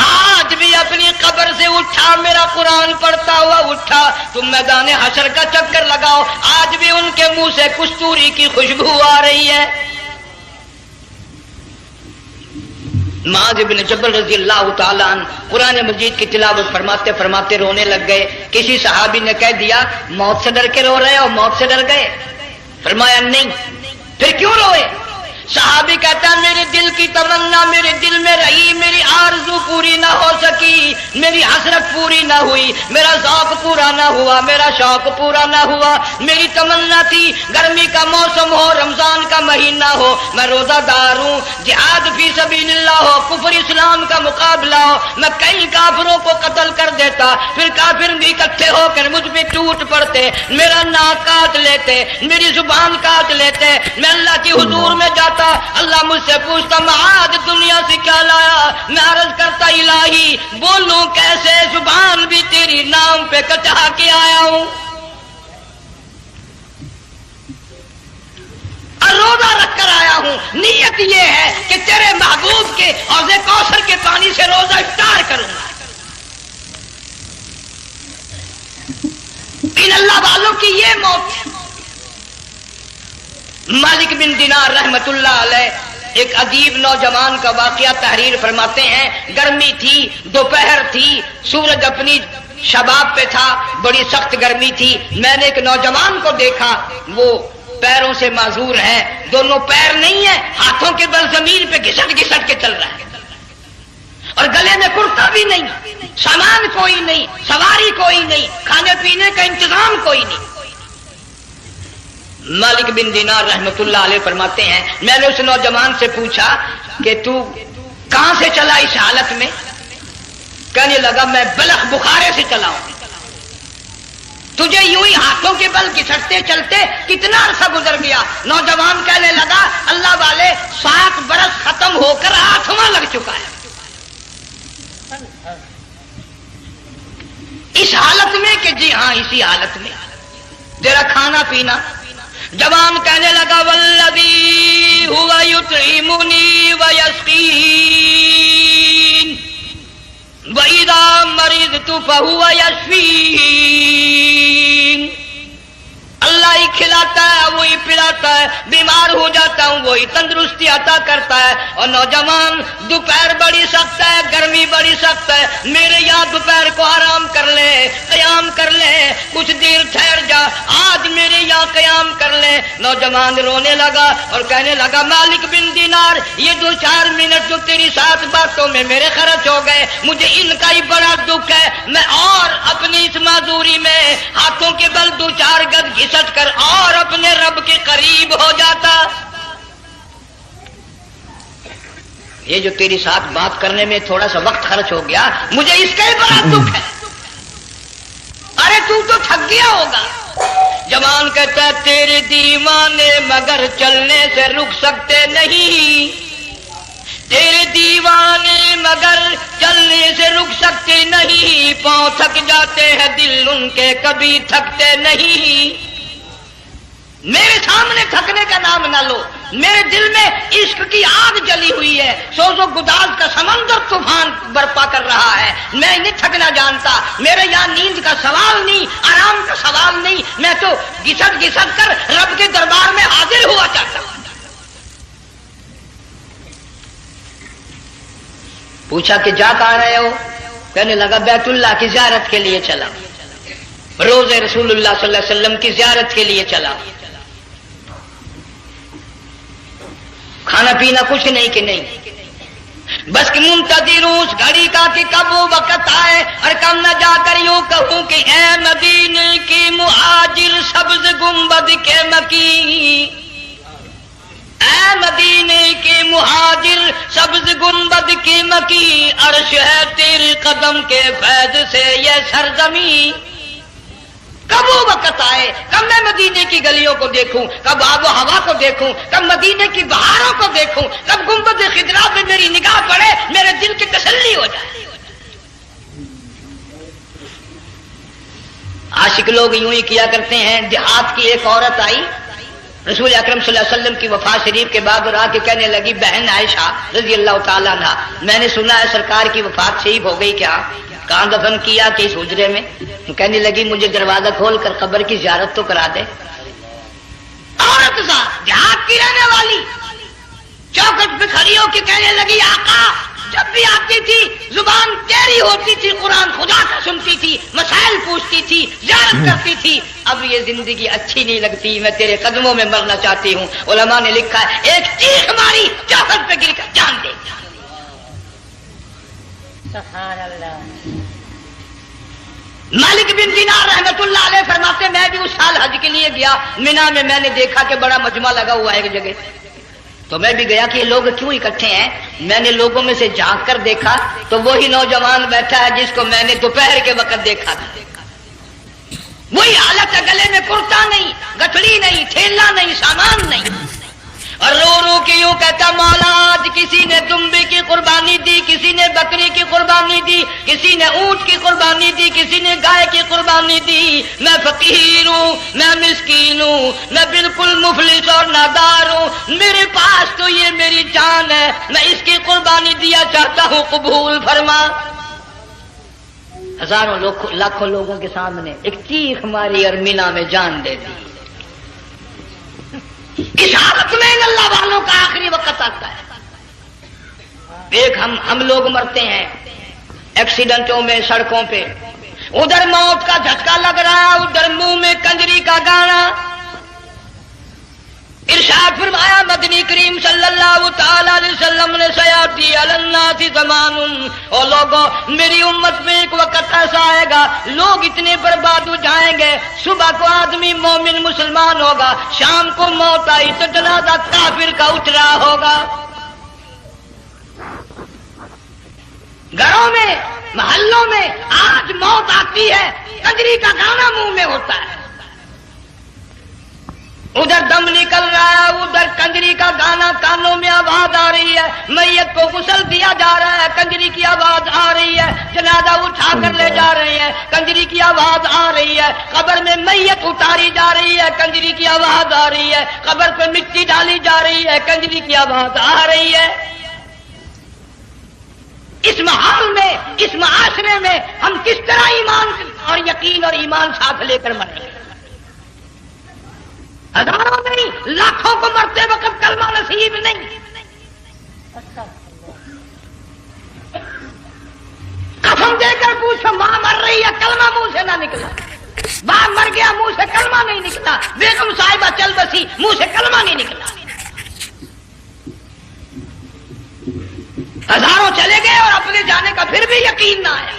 S3: آج بھی اپنی قبر سے اٹھا میرا قرآن پڑھتا ہوا اٹھا، تم میدان حشر کا چکر لگاؤ، آج بھی ان کے منہ سے کستوری کی خوشبو آ رہی ہے۔ معاذ بن جبل رضی اللہ تعالیٰ عنہ قرآن مجید کی تلاوت فرماتے فرماتے رونے لگ گئے۔ کسی صحابی نے کہہ دیا موت سے ڈر کے رو رہے ہو، موت سے ڈر گئے؟ فرمایا نہیں۔ پھر کیوں روئے؟ صحابی کہتا ہے میرے دل کی تمنا میرے دل میں رہی، میری آرزو پوری نہ ہو سکی، میری حسرت پوری نہ ہوئی، میرا ذوق پورا نہ ہوا، میرا شوق پورا نہ ہوا، میری تمنا تھی گرمی کا موسم ہو، رمضان کا مہینہ ہو، میں روزہ دار ہوں، جہاد فی سبیل اللہ ہو، کفر اسلام کا مقابلہ ہو، میں کئی کافروں کو قتل کر دیتا، پھر کافر بھی اکٹھے ہو کر مجھ پہ ٹوٹ پڑتے، میرا ناک کاٹ لیتے، میری زبان کاٹ لیتے، میں اللہ کی حضور میں جاتا، اللہ مجھ سے پوچھتا معاذ دنیا سے کیا لایا؟ میں عرض کرتا الہی بولوں کیسے، زبان بھی تیری نام پہ کٹا کے آیا ہوں، اور روزہ رکھ کر آیا ہوں، نیت یہ ہے کہ تیرے محبوب کے حوض کوثر کے پانی سے روزہ افطار کروں گا۔ ان اللہ والوں کی یہ موت ہے۔ مالک بن دینار رحمت اللہ علیہ ایک عجیب نوجوان کا واقعہ تحریر فرماتے ہیں، گرمی تھی، دوپہر تھی، سورج اپنی شباب پہ تھا، بڑی سخت گرمی تھی، میں نے ایک نوجوان کو دیکھا، وہ پیروں سے معذور ہے، دونوں پیر نہیں ہیں، ہاتھوں کے بل زمین پہ گھسٹ گھسٹ کے چل رہا ہے، اور گلے میں کرتا بھی نہیں، سامان کوئی نہیں، سواری کوئی نہیں، کھانے پینے کا انتظام کوئی نہیں۔ مالک بن دینار رحمت اللہ علیہ فرماتے ہیں میں نے اس نوجوان سے پوچھا کہ تو کہاں سے چلا اس حالت میں؟ کہنے لگا میں بلخ بخارے سے چلا ہوں۔ تجھے یوں ہی ہاتھوں کے بل گھسٹتے چلتے کتنا عرصہ گزر گیا؟ نوجوان کہنے لگا اللہ والے 7 برس ختم ہو کر 8واں لگ چکا ہے، اس حالت میں کہ جی ہاں اسی حالت میں تیرا کھانا پینا۔ جوان کہنے لگا والذی ہوا یطعمنی ویسقین وَإِذَا مَرِضْتُ فَهُوَ يَشْفِينِ، اللہ ہی کھلاتا ہے وہی پلاتا ہے، بیمار ہو جاتا ہوں وہی تندرستی عطا کرتا ہے۔ اور نوجوان دوپہر بڑی سخت ہے، گرمی بڑی سخت ہے، میرے یہاں دوپہر کو آرام کر لے، قیام کر لے، کچھ دیر ٹھہر جا، آج میرے یہاں قیام کر لے۔ نوجوان رونے لگا اور کہنے لگا مالک بن دینار یہ 2-4 منٹ جو تیری ساتھ باتوں میں میرے خرچ ہو گئے، مجھے ان کا ہی بڑا دکھ ہے، میں اور اپنی اس معذوری میں ہاتھوں کے بل 2-4 گز گھسٹ کر اور اپنے رب کے قریب ہو جاتا۔ یہ جو تیری ساتھ بات کرنے میں تھوڑا سا وقت خرچ ہو گیا، مجھے اس کا ہی بڑا دکھ ہے۔ تو تھک گیا ہوگا. جوان کہتا ہے تیرے دیوانے مگر چلنے سے رک سکتے نہیں، تیرے دیوانے مگر چلنے سے رک سکتے نہیں، پاؤں تھک جاتے ہیں دل ان کے کبھی تھکتے نہیں. میرے سامنے تھکنے کا نام نہ لو، میرے دل میں عشق کی آگ جلی ہوئی ہے، سوز و گداز کا سمندر طوفان برپا کر رہا ہے، میں نہیں تھکنا جانتا. میرے یہاں نیند کا سوال نہیں، آرام کا سوال نہیں، میں تو گھسٹ گھسٹ کر رب کے دربار میں حاضر ہوا چاہتا ہوں. پوچھا کہ جا کہاں رہے ہو؟ کہنے لگا بیت اللہ کی زیارت کے لیے چلا، روز رسول اللہ صلی اللہ علیہ وسلم کی زیارت کے لیے چلا. کھانا پینا کچھ نہیں کہ نہیں، بس کہ منتظر اس گھڑی کا کہ کب وہ وقت آئے اور کب نہ جا کر یوں کہوں کہ اے مدینے کی مہاجر سبز گنبد کے مکی، اے مدینے کے مہاجر سبز گنبد کی مکی، عرش ہے تیرے قدم کے فیض سے یہ سرزمین. کب وہ وقت آئے، کب میں مدینے کی گلیوں کو دیکھوں، کب آب و ہوا کو دیکھوں، کب مدینے کی بہاروں کو دیکھوں، کب گنبد خضرا پہ میری نگاہ پڑے، میرے دل کی تسلی ہو جائے. عاشق لوگ یوں ہی کیا کرتے ہیں. دیہات کی ایک عورت آئی رسول اکرم صلی اللہ علیہ وسلم کی وفات شریف کے بعد اور آ کے کہنے لگی بہن عائشہ رضی اللہ تعالیٰ عنہا، میں نے سنا ہے سرکار کی وفات شریف ہو گئی، کیا کہاں دفن کیا کہ اس حجرے میں؟ کہنے لگی مجھے دروازہ کھول کر قبر کی زیارت تو کرا دے. عورت سا دیہات کی رہنے والی چوکٹ پہ کھڑی ہو کے کہنے لگی آقا جب بھی آتی تھی زبان تیری ہوتی تھی، قرآن خدا کا سنتی تھی، مسائل پوچھتی تھی، زیارت کرتی تھی، اب یہ زندگی اچھی نہیں لگتی، میں تیرے قدموں میں مرنا چاہتی ہوں. علماء نے لکھا ہے ایک چیخ ماری چوکٹ پہ گر کر جان دے.
S4: سبحان اللہ.
S3: مالک بن دینار رحمت اللہ علیہ فرماتے میں بھی اس سال حج کے لیے گیا، مینا میں میں نے دیکھا کہ بڑا مجمع لگا ہوا ہے ایک جگہ، تو میں بھی گیا کہ یہ لوگ کیوں اکٹھے ہیں. میں نے لوگوں میں سے جھانک کر دیکھا تو وہی نوجوان بیٹھا ہے جس کو میں نے دوپہر کے وقت دیکھا تھا. وہی حالت ہے، گلے میں کرتا نہیں، گٹھڑی نہیں، تھیلا نہیں، سامان نہیں، اور رو رو کے یوں کہتا مولا آج کسی نے دمبے کی قربانی دی، کسی نے بکری کی قربانی دی، کسی نے اونٹ کی قربانی دی، کسی نے گائے کی قربانی دی. میں فقیر ہوں، میں مسکین ہوں، میں بالکل مفلس اور نادار ہوں، میرے پاس تو یہ میری جان ہے، میں اس کی قربانی دیا چاہتا ہوں، قبول فرما. ہزاروں لاکھوں لوگوں کے سامنے ایک چیخ ماری اور مینا میں جان دے دی. اس حالت میں ان اللہ والوں کا آخری وقت آتا ہے. ایک ہم لوگ مرتے ہیں ایکسیڈنٹوں میں، سڑکوں پہ، ادھر موت کا جھٹکا لگ رہا، ادھر منہ میں کنجری کا گانا. ارشاد فرمایا مدنی کریم صلی اللہ تعالی علیہ وسلم نے سیاتی علی الناس زمان، اور لوگوں میری امت میں ایک وقت ایسا آئے گا لوگ اتنے برباد ہو جائیں گے، صبح کو آدمی مومن مسلمان ہوگا، شام کو موت آئی تو جنازہ کافر کا اٹھ رہا ہوگا. گھروں میں، محلوں میں آج موت آتی ہے، کنجری کا گانا منہ میں ہوتا ہے، ادھر دم نکل رہا ہے، ادھر کنجری کا گانا کانوں میں آواز آ رہی ہے، میت کو غسل دیا جا رہا ہے، کنجری کی آواز آ رہی ہے، جنازہ اٹھا کر لے جا رہے ہیں، کنجری کی آواز آ رہی ہے، قبر میں میت اتاری جا رہی ہے، کنجری کی آواز آ رہی ہے، قبر پہ مٹی ڈالی جا رہی ہے، کنجری کی آواز آ رہی ہے. اس ماحول میں، اس معاشرے میں ہم کس طرح ایمان اور یقین اور ایمان ساتھ لے کر مریں گے؟ ہزاروں نہیں لاکھوں کو مرتے وقت کلمہ نصیب نہیں. قسم دے کر پوچھو ماں مر رہی ہے کلمہ منہ سے نہ نکلا، باپ مر گیا منہ سے کلمہ نہیں نکلا، بیگم صاحبہ چل بسی منہ سے کلمہ نہیں نکلا. ہزاروں چلے گئے اور اپنے جانے کا پھر بھی یقین نہ آیا.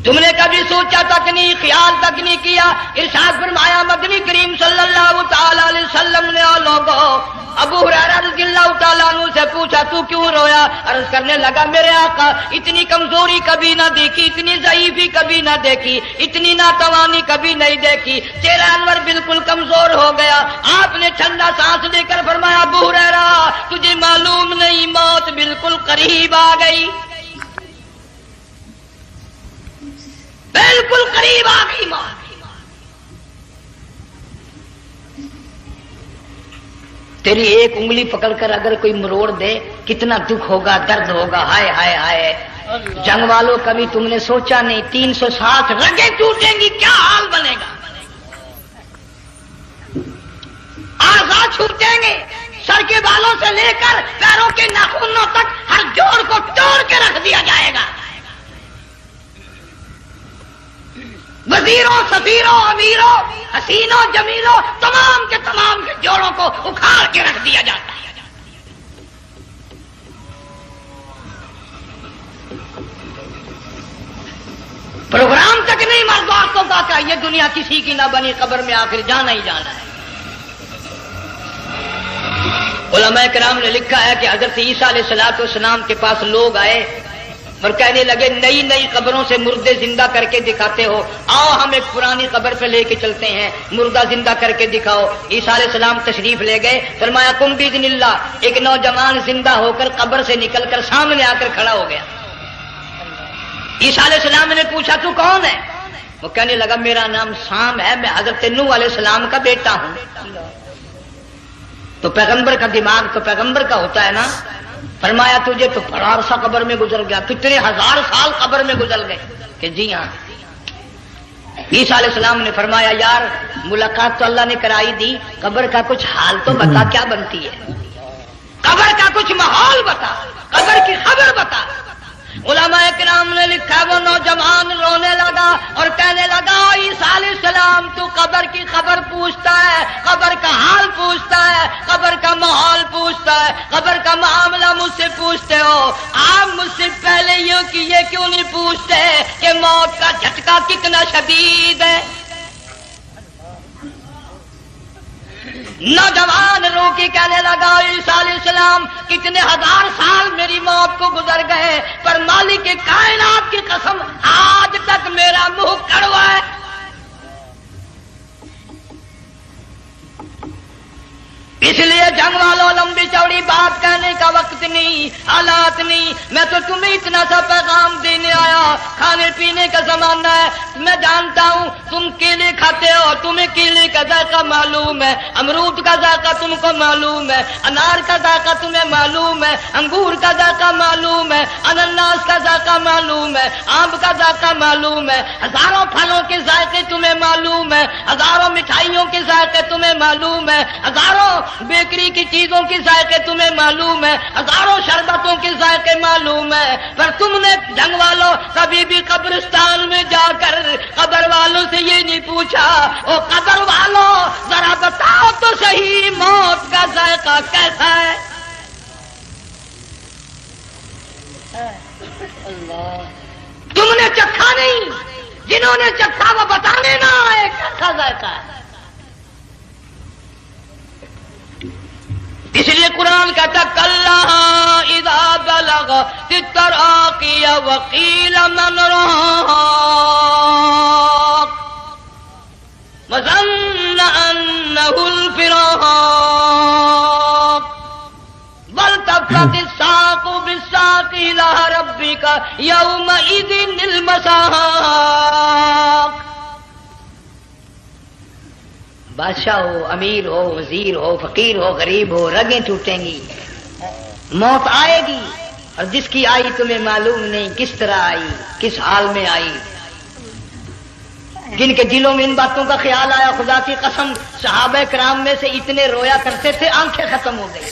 S3: تم نے کبھی سوچا تک نہیں، خیال تک نہیں کیا. ارشاد فرمایا مدنی کریم صلی اللہ تعالی علیہ وسلم نے، اور لوگوں ابو ہریرہ رضی اللہ تعالیٰ عنہ سے پوچھا تو کیوں رویا؟ عرض کرنے لگا میرے آقا اتنی کمزوری کبھی نہ دیکھی، اتنی ضعیفی کبھی نہ دیکھی، اتنی ناتوانی کبھی نہیں دیکھی، چہرہ انور بالکل کمزور ہو گیا۔ آپ نے ٹھنڈا سانس لے کر فرمایا ابو ہریرہ تجھے معلوم نہیں موت بالکل قریب آ گئی، بالکل قریب آ گئی موت۔ تیری ایک انگلی پکڑ کر اگر کوئی مروڑ دے کتنا دکھ ہوگا، درد ہوگا، ہائے ہائے ہائے۔ جنگ والوں کبھی تم نے سوچا نہیں 360 رگیں ٹوٹیں گی کیا حال بنے گا، اعضاء چھوٹیں گے، سر کے بالوں سے لے کر پیروں کے ناخنوں تک ہر جوڑ کو توڑ کے رکھ دیا جائے گا، وزیروں سفیروں امیروں حسینوں جمیلوں تمام کے جوڑوں کو اکھاڑ کے رکھ دیا جاتا ہے۔ پروگرام تک نہیں مرد عورتوں کا کہ یہ دنیا کسی کی نہ بنی، قبر میں آخر جانا ہی جانا ہے۔ علماء کرام نے لکھا ہے کہ حضرت عیسیٰ علیہ السلام کے پاس لوگ آئے اور کہنے لگے نئی نئی قبروں سے مردے زندہ کر کے دکھاتے ہو، آؤ ہم ایک پرانی قبر پہ لے کے چلتے ہیں، مردہ زندہ کر کے دکھاؤ۔ عیسیٰ علیہ السلام تشریف لے گئے، فرمایا کم باذن اللہ، ایک نوجوان زندہ ہو کر قبر سے نکل کر سامنے آ کر کھڑا ہو گیا۔ عیسیٰ علیہ السلام نے پوچھا تو کون ہے؟ وہ کہنے لگا میرا نام سام ہے، میں حضرت نوح علیہ السلام کا بیٹا ہوں۔ تو پیغمبر کا دماغ تو پیغمبر کا ہوتا ہے نا۔ فرمایا تجھے تو بڑا عرصہ قبر میں گزر گیا، کتنے ہزار سال قبر میں گزر گئے کہ جی ہاں۔ عیسیٰ علیہ السلام نے فرمایا یار ملاقات تو اللہ نے کرائی دی، قبر کا کچھ حال تو بتا کیا بنتی ہے، قبر کا کچھ ماحول بتا، قبر کی خبر بتا۔ علماء کرام نے لکھا وہ نوجوان رونے لگا اور کہنے لگا عیسیٰ علیہ السلام تو قبر کی خبر پوچھتا ہے، قبر کا حال پوچھتا ہے، قبر کا ماحول پوچھتا ہے، قبر کا معاملہ مجھ سے پوچھتے ہو، آپ مجھ سے پہلے یہ کیوں نہیں پوچھتے کہ موت کا جھٹکا کتنا شدید ہے؟ نوجوان رو کے کہنے لگا عیسیٰ علیہ السلام کتنے ہزار سال میری موت کو گزر گئے پر مالک کائنات کی قسم آج تک میرا منہ کڑوا ہے۔ اس لیے جنگ والوں لمبی چوڑی بات کہنے کا وقت نہیں، حالات نہیں، میں تو تمہیں اتنا سا پیغام دینے آیا، کھانے پینے کا زمانہ ہے، میں جانتا ہوں تم کیلے کھاتے ہو، تمہیں کیلے کا ذائقہ معلوم ہے، امرود کا ذائقہ تم کو معلوم ہے، انار کا ذائقہ تمہیں معلوم ہے، انگور کا ذائقہ معلوم ہے، انناس کا ذائقہ معلوم ہے، آم کا ذائقہ معلوم ہے، ہزاروں پھلوں کے ذائقے تمہیں معلوم ہے، ہزاروں مٹھائیوں کے ذائقے تمہیں معلوم ہے، ہزاروں بیکری کی چیزوں کے ذائقے تمہیں معلوم ہے، ہزاروں شربتوں کے ذائقے معلوم ہے، پر تم نے جنگ والوں کبھی بھی قبرستان میں جا کر قبر والوں سے یہ نہیں پوچھا او قبر والوں ذرا بتاؤ تو صحیح موت کا ذائقہ کیسا ہے؟ تم نے چکھا نہیں، جنہوں نے چکھا وہ بتانے نہ آئے کیسا ذائقہ ہے۔ اس لیے قرآن کہتا کلا اذا بلغت التراقی وقیل من راق وظن انه الفراق والتفت الساق بالساق الى ربك يومئذ المساق۔ بادشاہ ہو، امیر ہو، وزیر ہو، فقیر ہو، غریب ہو، رگیں ٹوٹیں گی، موت آئے گی، اور جس کی آئی تمہیں معلوم نہیں کس طرح آئی، کس حال میں آئی۔ جن کے دلوں میں ان باتوں کا خیال آیا خدا کی قسم صحابہ کرام میں سے اتنے رویا کرتے تھے آنکھیں ختم ہو گئی۔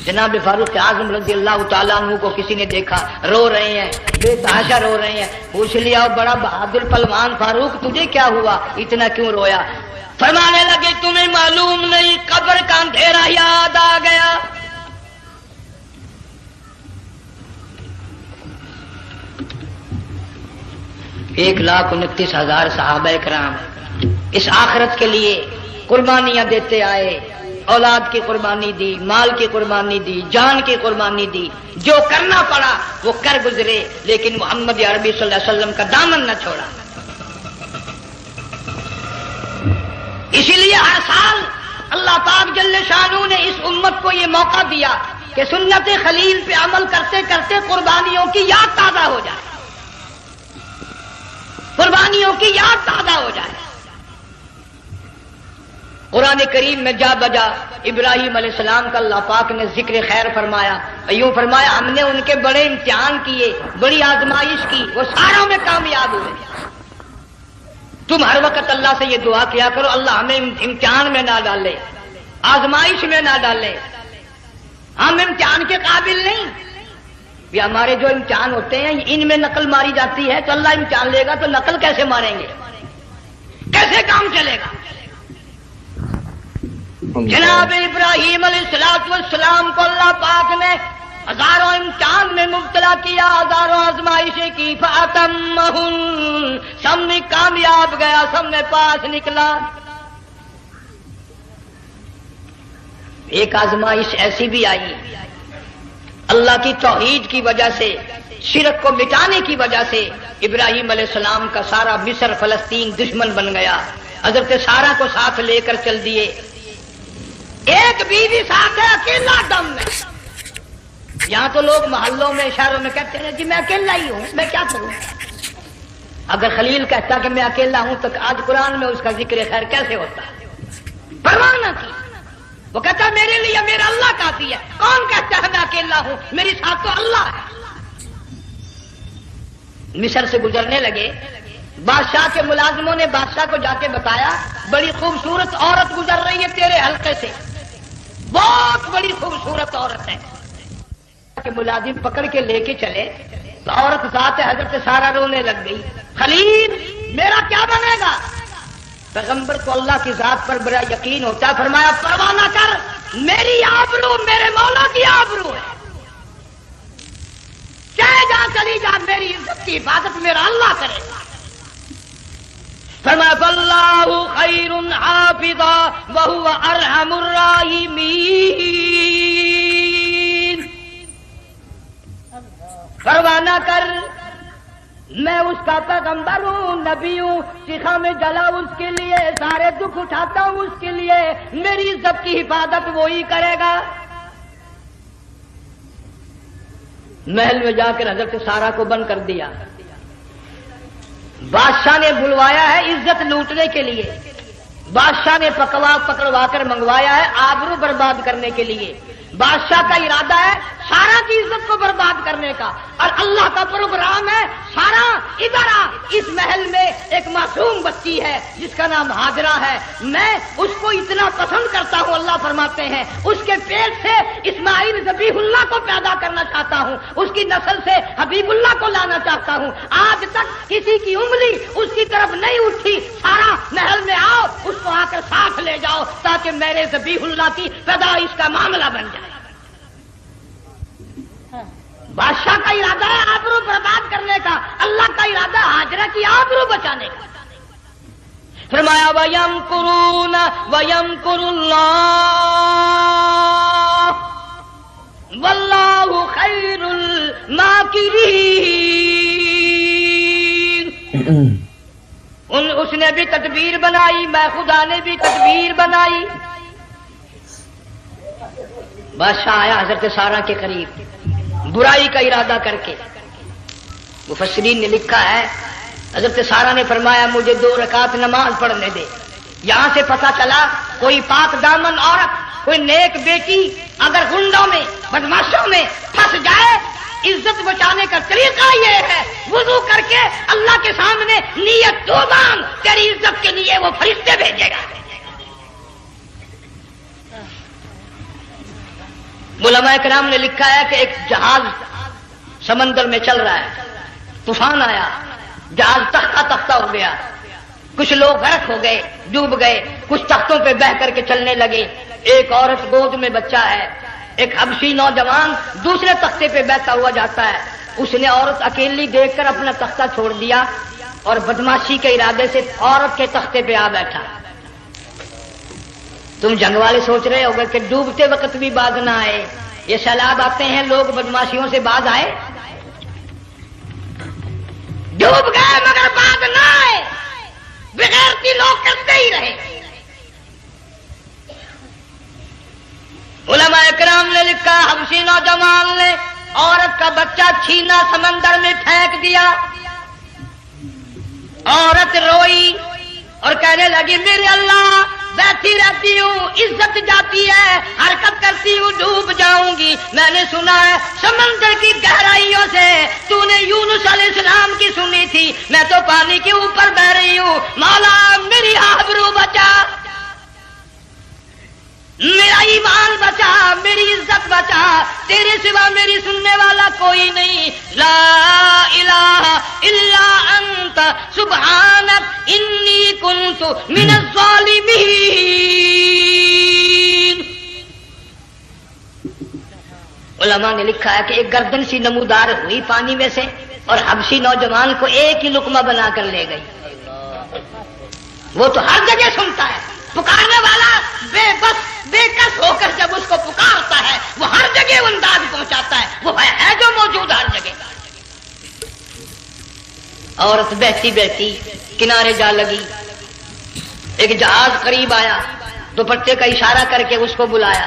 S3: جناب فاروق اعظم رضی اللہ تعالیٰ عنہ کو کسی نے دیکھا رو رہے ہیں، بے تحاشا رو رہے ہیں، پوچھ لیا بڑا بہادر پلوان فاروق تجھے کیا ہوا، اتنا کیوں رویا؟ فرمانے لگے تمہیں معلوم نہیں قبر کا اندھیرا یاد آ گیا۔ ایک 1,29,000 صحابہ کرام اس آخرت کے لیے قربانیاں دیتے آئے، اولاد کی قربانی دی، مال کی قربانی دی، جان کی قربانی دی، جو کرنا پڑا وہ کر گزرے، لیکن محمد عربی صلی اللہ علیہ وسلم کا دامن نہ چھوڑا۔ اسی لیے ہر سال اللہ پاک جل شانہ نے اس امت کو یہ موقع دیا کہ سنت خلیل پہ عمل کرتے کرتے قربانیوں کی یاد تازہ ہو جائے، قربانیوں کی یاد تازہ ہو جائے۔ قرآن کریم میں جا بجا ابراہیم علیہ السلام کا اللہ پاک نے ذکر خیر فرمایا، یوں فرمایا ہم نے ان کے بڑے امتحان کیے، بڑی آزمائش کی، وہ ساروں میں کامیاب ہوئے۔ تم ہر وقت اللہ سے یہ دعا کیا کرو اللہ ہمیں امتحان میں نہ ڈالے، آزمائش میں نہ ڈالے، ہم امتحان کے قابل نہیں۔ یہ ہمارے جو امتحان ہوتے ہیں ان میں نقل ماری جاتی ہے، تو اللہ امتحان لے گا تو نقل کیسے ماریں گے، کیسے کام چلے گا؟ جناب ابراہیم علیہ السلام کو اللہ پاک نے ہزاروں امتحان میں مبتلا کیا، ہزاروں آزمائشیں کی، فَأَتَمَّهُنْ، سب میں کامیاب گیا، سب میں پاس نکلا۔ ایک آزمائش ایسی بھی آئی اللہ کی توحید کی وجہ سے، شرک کو مٹانے کی وجہ سے ابراہیم علیہ السلام کا سارا مصر فلسطین دشمن بن گیا، حضرت سارہ کو ساتھ لے کر چل دیے، ایک بیوی ساتھ ہے اکیلا دم میں۔ یہاں تو لوگ محلوں میں شہروں میں کہتے ہیں جی میں اکیلا ہی ہوں، میں کیا کروں؟ اگر خلیل کہتا کہ میں اکیلا ہوں تو آج قرآن میں اس کا ذکر خیر کیسے ہوتا؟ پرواہ نہ کی، وہ کہتا میرے لیے میرا اللہ کافی ہے، کون کہتا ہے میں اکیلا ہوں، میری ساتھ تو اللہ ہے۔ مصر سے گزرنے لگے، بادشاہ کے ملازموں نے بادشاہ کو جا کے بتایا بڑی خوبصورت عورت گزر رہی ہے تیرے حلقے سے، بہت بڑی خوبصورت عورت ہے۔ کہ ملازم پکڑ کے لے کے چلے تو عورت ذات حضرت سارہ رونے لگ گئی، خلیل میرا کیا بنے گا؟ پیغمبر کو اللہ کی ذات پر بڑا یقین ہوتا ہے، فرمایا پرواہ نہ کر، میری آبرو میرے مولا کی آبرو ہے، چاہے جا چلی جا، میری عزت کی حفاظت میرا اللہ کرے گا۔ فرمایا فاللہ خیر حافظا وہو ارحم الراحمین، پرواہ نہ کر، میں اس کا پیغمبر ہوں، نبی ہوں، شیخا میں جلا اس کے لیے، سارے دکھ اٹھاتا ہوں اس کے لیے، میری عزت کی حفاظت وہی کرے گا۔ محل میں جا کر حضرت سارہ کو بند کر دیا، بادشاہ نے بلوایا ہے عزت لوٹنے کے لیے، بادشاہ نے پکڑوا کر منگوایا ہے آبرو برباد کرنے کے لیے، بادشاہ کا ارادہ ہے سارا کی عزت کو برباد کرنے کا، اور اللہ کا پروگرام ہے سارا ادھر آ، اس محل میں ایک معصوم بچی ہے جس کا نام ہاجرہ ہے، میں اس کو اتنا پسند کرتا ہوں، اللہ فرماتے ہیں اس کے پیٹ سے اسماعیل ذبیح اللہ کو پیدا کرنا چاہتا ہوں، اس کی نسل سے حبیب اللہ کو لانا چاہتا ہوں، آج تک کسی کی انگلی اس کی طرف نہیں اٹھی، سارا محل میں آؤ، اس کو آ کر ساتھ لے جاؤ تاکہ میرے ذبیح اللہ کی پیدائش کا معاملہ بن جائے۔ بادشاہ کا ارادہ ہے آبرو برباد کرنے کا، اللہ کا ارادہ ہاجرہ کی آبرو بچانے کا۔ فرمایا وَيَمْكُرُونَ وَيَمْكُرُ اللَّهُ وَاللَّهُ خَيْرُ الْمَاكِرِينَ۔ اس نے بھی تدبیر بنائی، میں خدا نے بھی تدبیر بنائی۔ بادشاہ آیا حضرت سارہ کے قریب برائی کا ارادہ کر کے، مفسرین نے لکھا ہے حضرت سارہ نے فرمایا مجھے 2 رکعت نماز پڑھنے دے۔ یہاں سے پتہ چلا کوئی پاک دامن عورت، کوئی نیک بیٹی اگر گنڈوں میں بدماشوں میں پھنس جائے، عزت بچانے کا طریقہ یہ ہے وضو کر کے اللہ کے سامنے نیت تو باندھ، تیری عزت کے لیے وہ فرشتے بھیجے گا۔ علماء کرام نے لکھا ہے کہ ایک جہاز سمندر میں چل رہا ہے، طوفان آیا، جہاز تختہ تختہ ہو گیا، کچھ لوگ غرق ہو گئے، ڈوب گئے، کچھ تختوں پہ بہ کر کے چلنے لگے، ایک عورت گود میں بچہ ہے، ایک حبشی نوجوان دوسرے تختے پہ بیٹھا ہوا جاتا ہے، اس نے عورت اکیلی دیکھ کر اپنا تختہ چھوڑ دیا اور بدماشی کے ارادے سے عورت کے تختے پہ آ بیٹھا۔ تم جنگ والے سوچ رہے ہوگے کہ ڈوبتے وقت بھی باز نہ آئے، یہ سیلاب آتے ہیں لوگ بدماشیوں سے باز آئے؟ ڈوب گئے مگر باز نہ آئے، بغیرتی لوگ کرتے ہی رہے۔ علماء کرام نے لکھا حبشی نوجوان نے عورت کا بچہ چھینا سمندر میں پھینک دیا، عورت روئی اور کہنے لگی میرے اللہ بیٹھی رہتی ہوں عزت جاتی ہے، حرکت کرتی ہوں ڈوب جاؤں گی، میں نے سنا ہے سمندر کی گہرائیوں سے تو نے یونس علیہ السلام کی سنی تھی، میں تو پانی کے اوپر بہ رہی ہوں، مولا میری آبرو بچا، میرا ایمان بچا، میری عزت بچا، تیرے سوا میری سننے والا کوئی نہیں، لا الہ الا انت سبحانک انی کنت من الظالمین۔ علماء نے لکھا ہے کہ ایک گردن سی نمودار ہوئی پانی میں سے اور حبشی نوجوان کو ایک ہی لقمہ بنا کر لے گئی۔ وہ تو ہر جگہ سنتا ہے، پکارنے والا بے بس بے کس ہو کر جب اس کو پکارتا ہے وہ ہر جگہ انداز پہنچاتا ہے، وہ ہے جو موجود ہر جگہ۔ عورت بہتی بہتی کنارے جا لگی، ایک جہاز قریب آیا، دوپٹے کا اشارہ کر کے اس کو بلایا،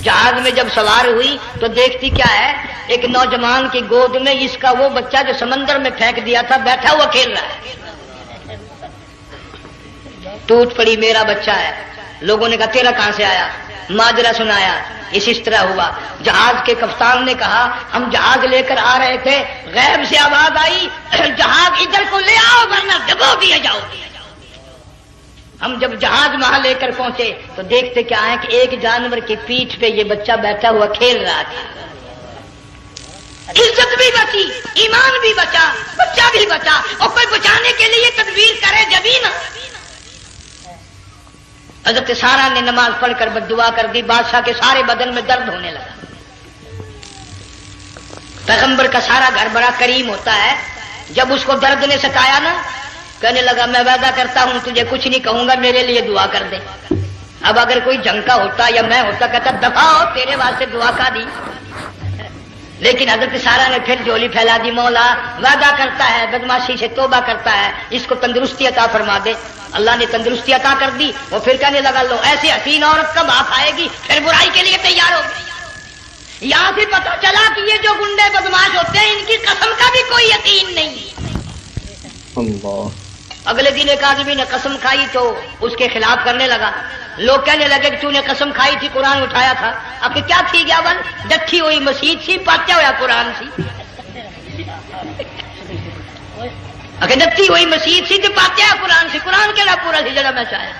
S3: جہاز میں جب سوار ہوئی تو دیکھتی کیا ہے، ایک نوجوان کی گود میں اس کا وہ بچہ جو سمندر میں پھینک دیا تھا بیٹھا ہوا کھیل رہا ہے۔ ٹوٹ پڑی میرا بچہ ہے، لوگوں نے کہا تیرا کہاں سے آیا، ماجرا سنایا، اس طرح ہوا۔ جہاز کے کپتان نے کہا ہم جہاز لے کر آ رہے تھے، غیب سے آواز آئی جہاز ادھر کو لے آؤ ورنہ ڈبو دیے جاؤ گے۔ ہم جب جہاز وہاں لے کر پہنچے تو دیکھتے کیا ہے کہ ایک جانور کی پیٹھ پہ یہ بچہ بیٹھا ہوا کھیل رہا تھا۔ عزت بھی بچی، ایمان بھی بچا، بچہ بھی بچا، اور کوئی بچانے کے لیے تدبیر کرے جبھی نا۔ حضرت سارا نے نماز پڑھ کر بددعا کر دی، بادشاہ کے سارے بدن میں درد ہونے لگا۔ پیغمبر کا سارا گھر بڑا کریم ہوتا ہے، جب اس کو درد نے ستایا نا کہنے لگا میں وعدہ کرتا ہوں تجھے کچھ نہیں کہوں گا، میرے لیے دعا کر دے۔ اب اگر کوئی جنگ کا ہوتا یا میں ہوتا کہتا دفع ہو تیرے واسطے دعا کا دی، لیکن حضرت سارا نے پھر جھولی پھیلا دی، مولا وعدہ کرتا ہے بدماشی سے توبہ کرتا ہے، اس کو تندرستی عطا فرما دے۔ اللہ نے تندرستی عطا کر دی، وہ پھر کہنے لگا لو ایسی حسین عورت کب آپ آئے گی، پھر برائی کے لیے تیار ہو گئی۔ یہاں سے پتہ چلا کہ یہ جو گنڈے بدماش ہوتے ہیں ان کی قسم کا بھی کوئی یقین نہیں۔
S2: اللہ۔
S3: اگلے دن ایک آدمی نے قسم کھائی تو اس کے خلاف کرنے لگا، لوگ کہنے لگے کہ تو نے قسم کھائی تھی قرآن اٹھایا تھا، اب کہ کیا تھی گیا بن ڈٹھی ہوئی مسجد سی پاٹیا ہوا قرآن سی، اگر ڈٹھی ہوئی مسجد سی تو پاٹیا قرآن سی، قرآن کہنا پورا سی جڑا میں چاہیا،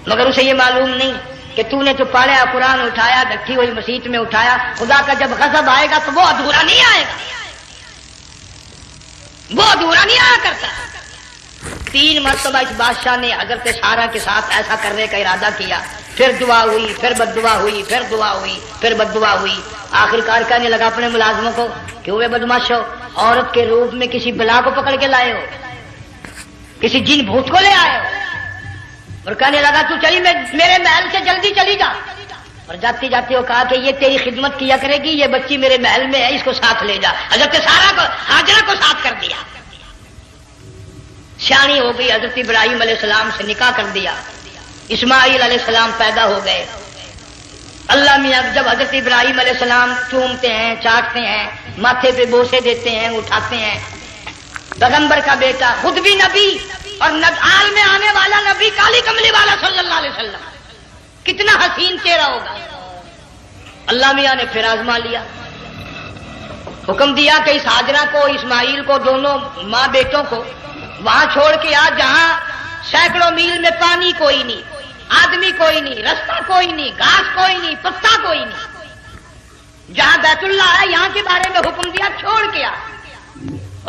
S3: مگر اسے یہ معلوم نہیں کہ تو نے تو پاڑیا قرآن اٹھایا ڈٹھی ہوئی مسجد میں اٹھایا، خدا کا جب غضب آئے گا تو وہ ادھورا نہیں آئے گا، وہ ادھورا نہیں آیا کرتا۔ 3 مرتبہ اس بادشاہ نے حضرت سارا کے ساتھ ایسا کرنے کا ارادہ کیا، پھر دعا ہوئی، پھر بد دعا ہوئی، پھر دعا ہوئی، پھر بد دعا ہوئی، آخر کار کہنے لگا اپنے ملازموں کو کہ وہ بدماش ہو، عورت کے روپ میں کسی بلا کو پکڑ کے لائے ہو، کسی جن بھوت کو لے آئے ہو، اور کہنے لگا تو چلی میرے محل سے جلدی چلی جا، اور جاتی جاتی وہ کہا کہ یہ تیری خدمت کیا کرے گی، یہ بچی میرے محل میں ہے، اس کو ساتھ لے جا۔ حضرت سارا کو ہاجرہ کو ساتھ کر دیا، سیانی ہو گئی، حضرت ابراہیم علیہ السلام سے نکاح کر دیا، اسماعیل علیہ السلام پیدا ہو گئے۔ اللہ میاں جب حضرت ابراہیم علیہ السلام چومتے ہیں، چاٹتے ہیں، ماتھے پہ بوسے دیتے ہیں، اٹھاتے ہیں، پیغمبر کا بیٹا خود بھی نبی اور آل میں آنے والا نبی کالی کملی والا صلی اللہ علیہ وسلم، کتنا حسین چہرہ ہوگا۔ اللہ میاں نے پھر آزما لیا، حکم دیا کہ اس ہاجرہ کو اسماعیل کو دونوں ماں بیٹوں کو وہاں چھوڑ کے آ جہاں سینکڑوں میل میں پانی کوئی نہیں، آدمی کوئی نہیں، رستہ کوئی نہیں، گھاس کوئی نہیں، پتا کوئی نہیں، جہاں بیت اللہ ہے یہاں کے بارے میں حکم دیا چھوڑ کے آ۔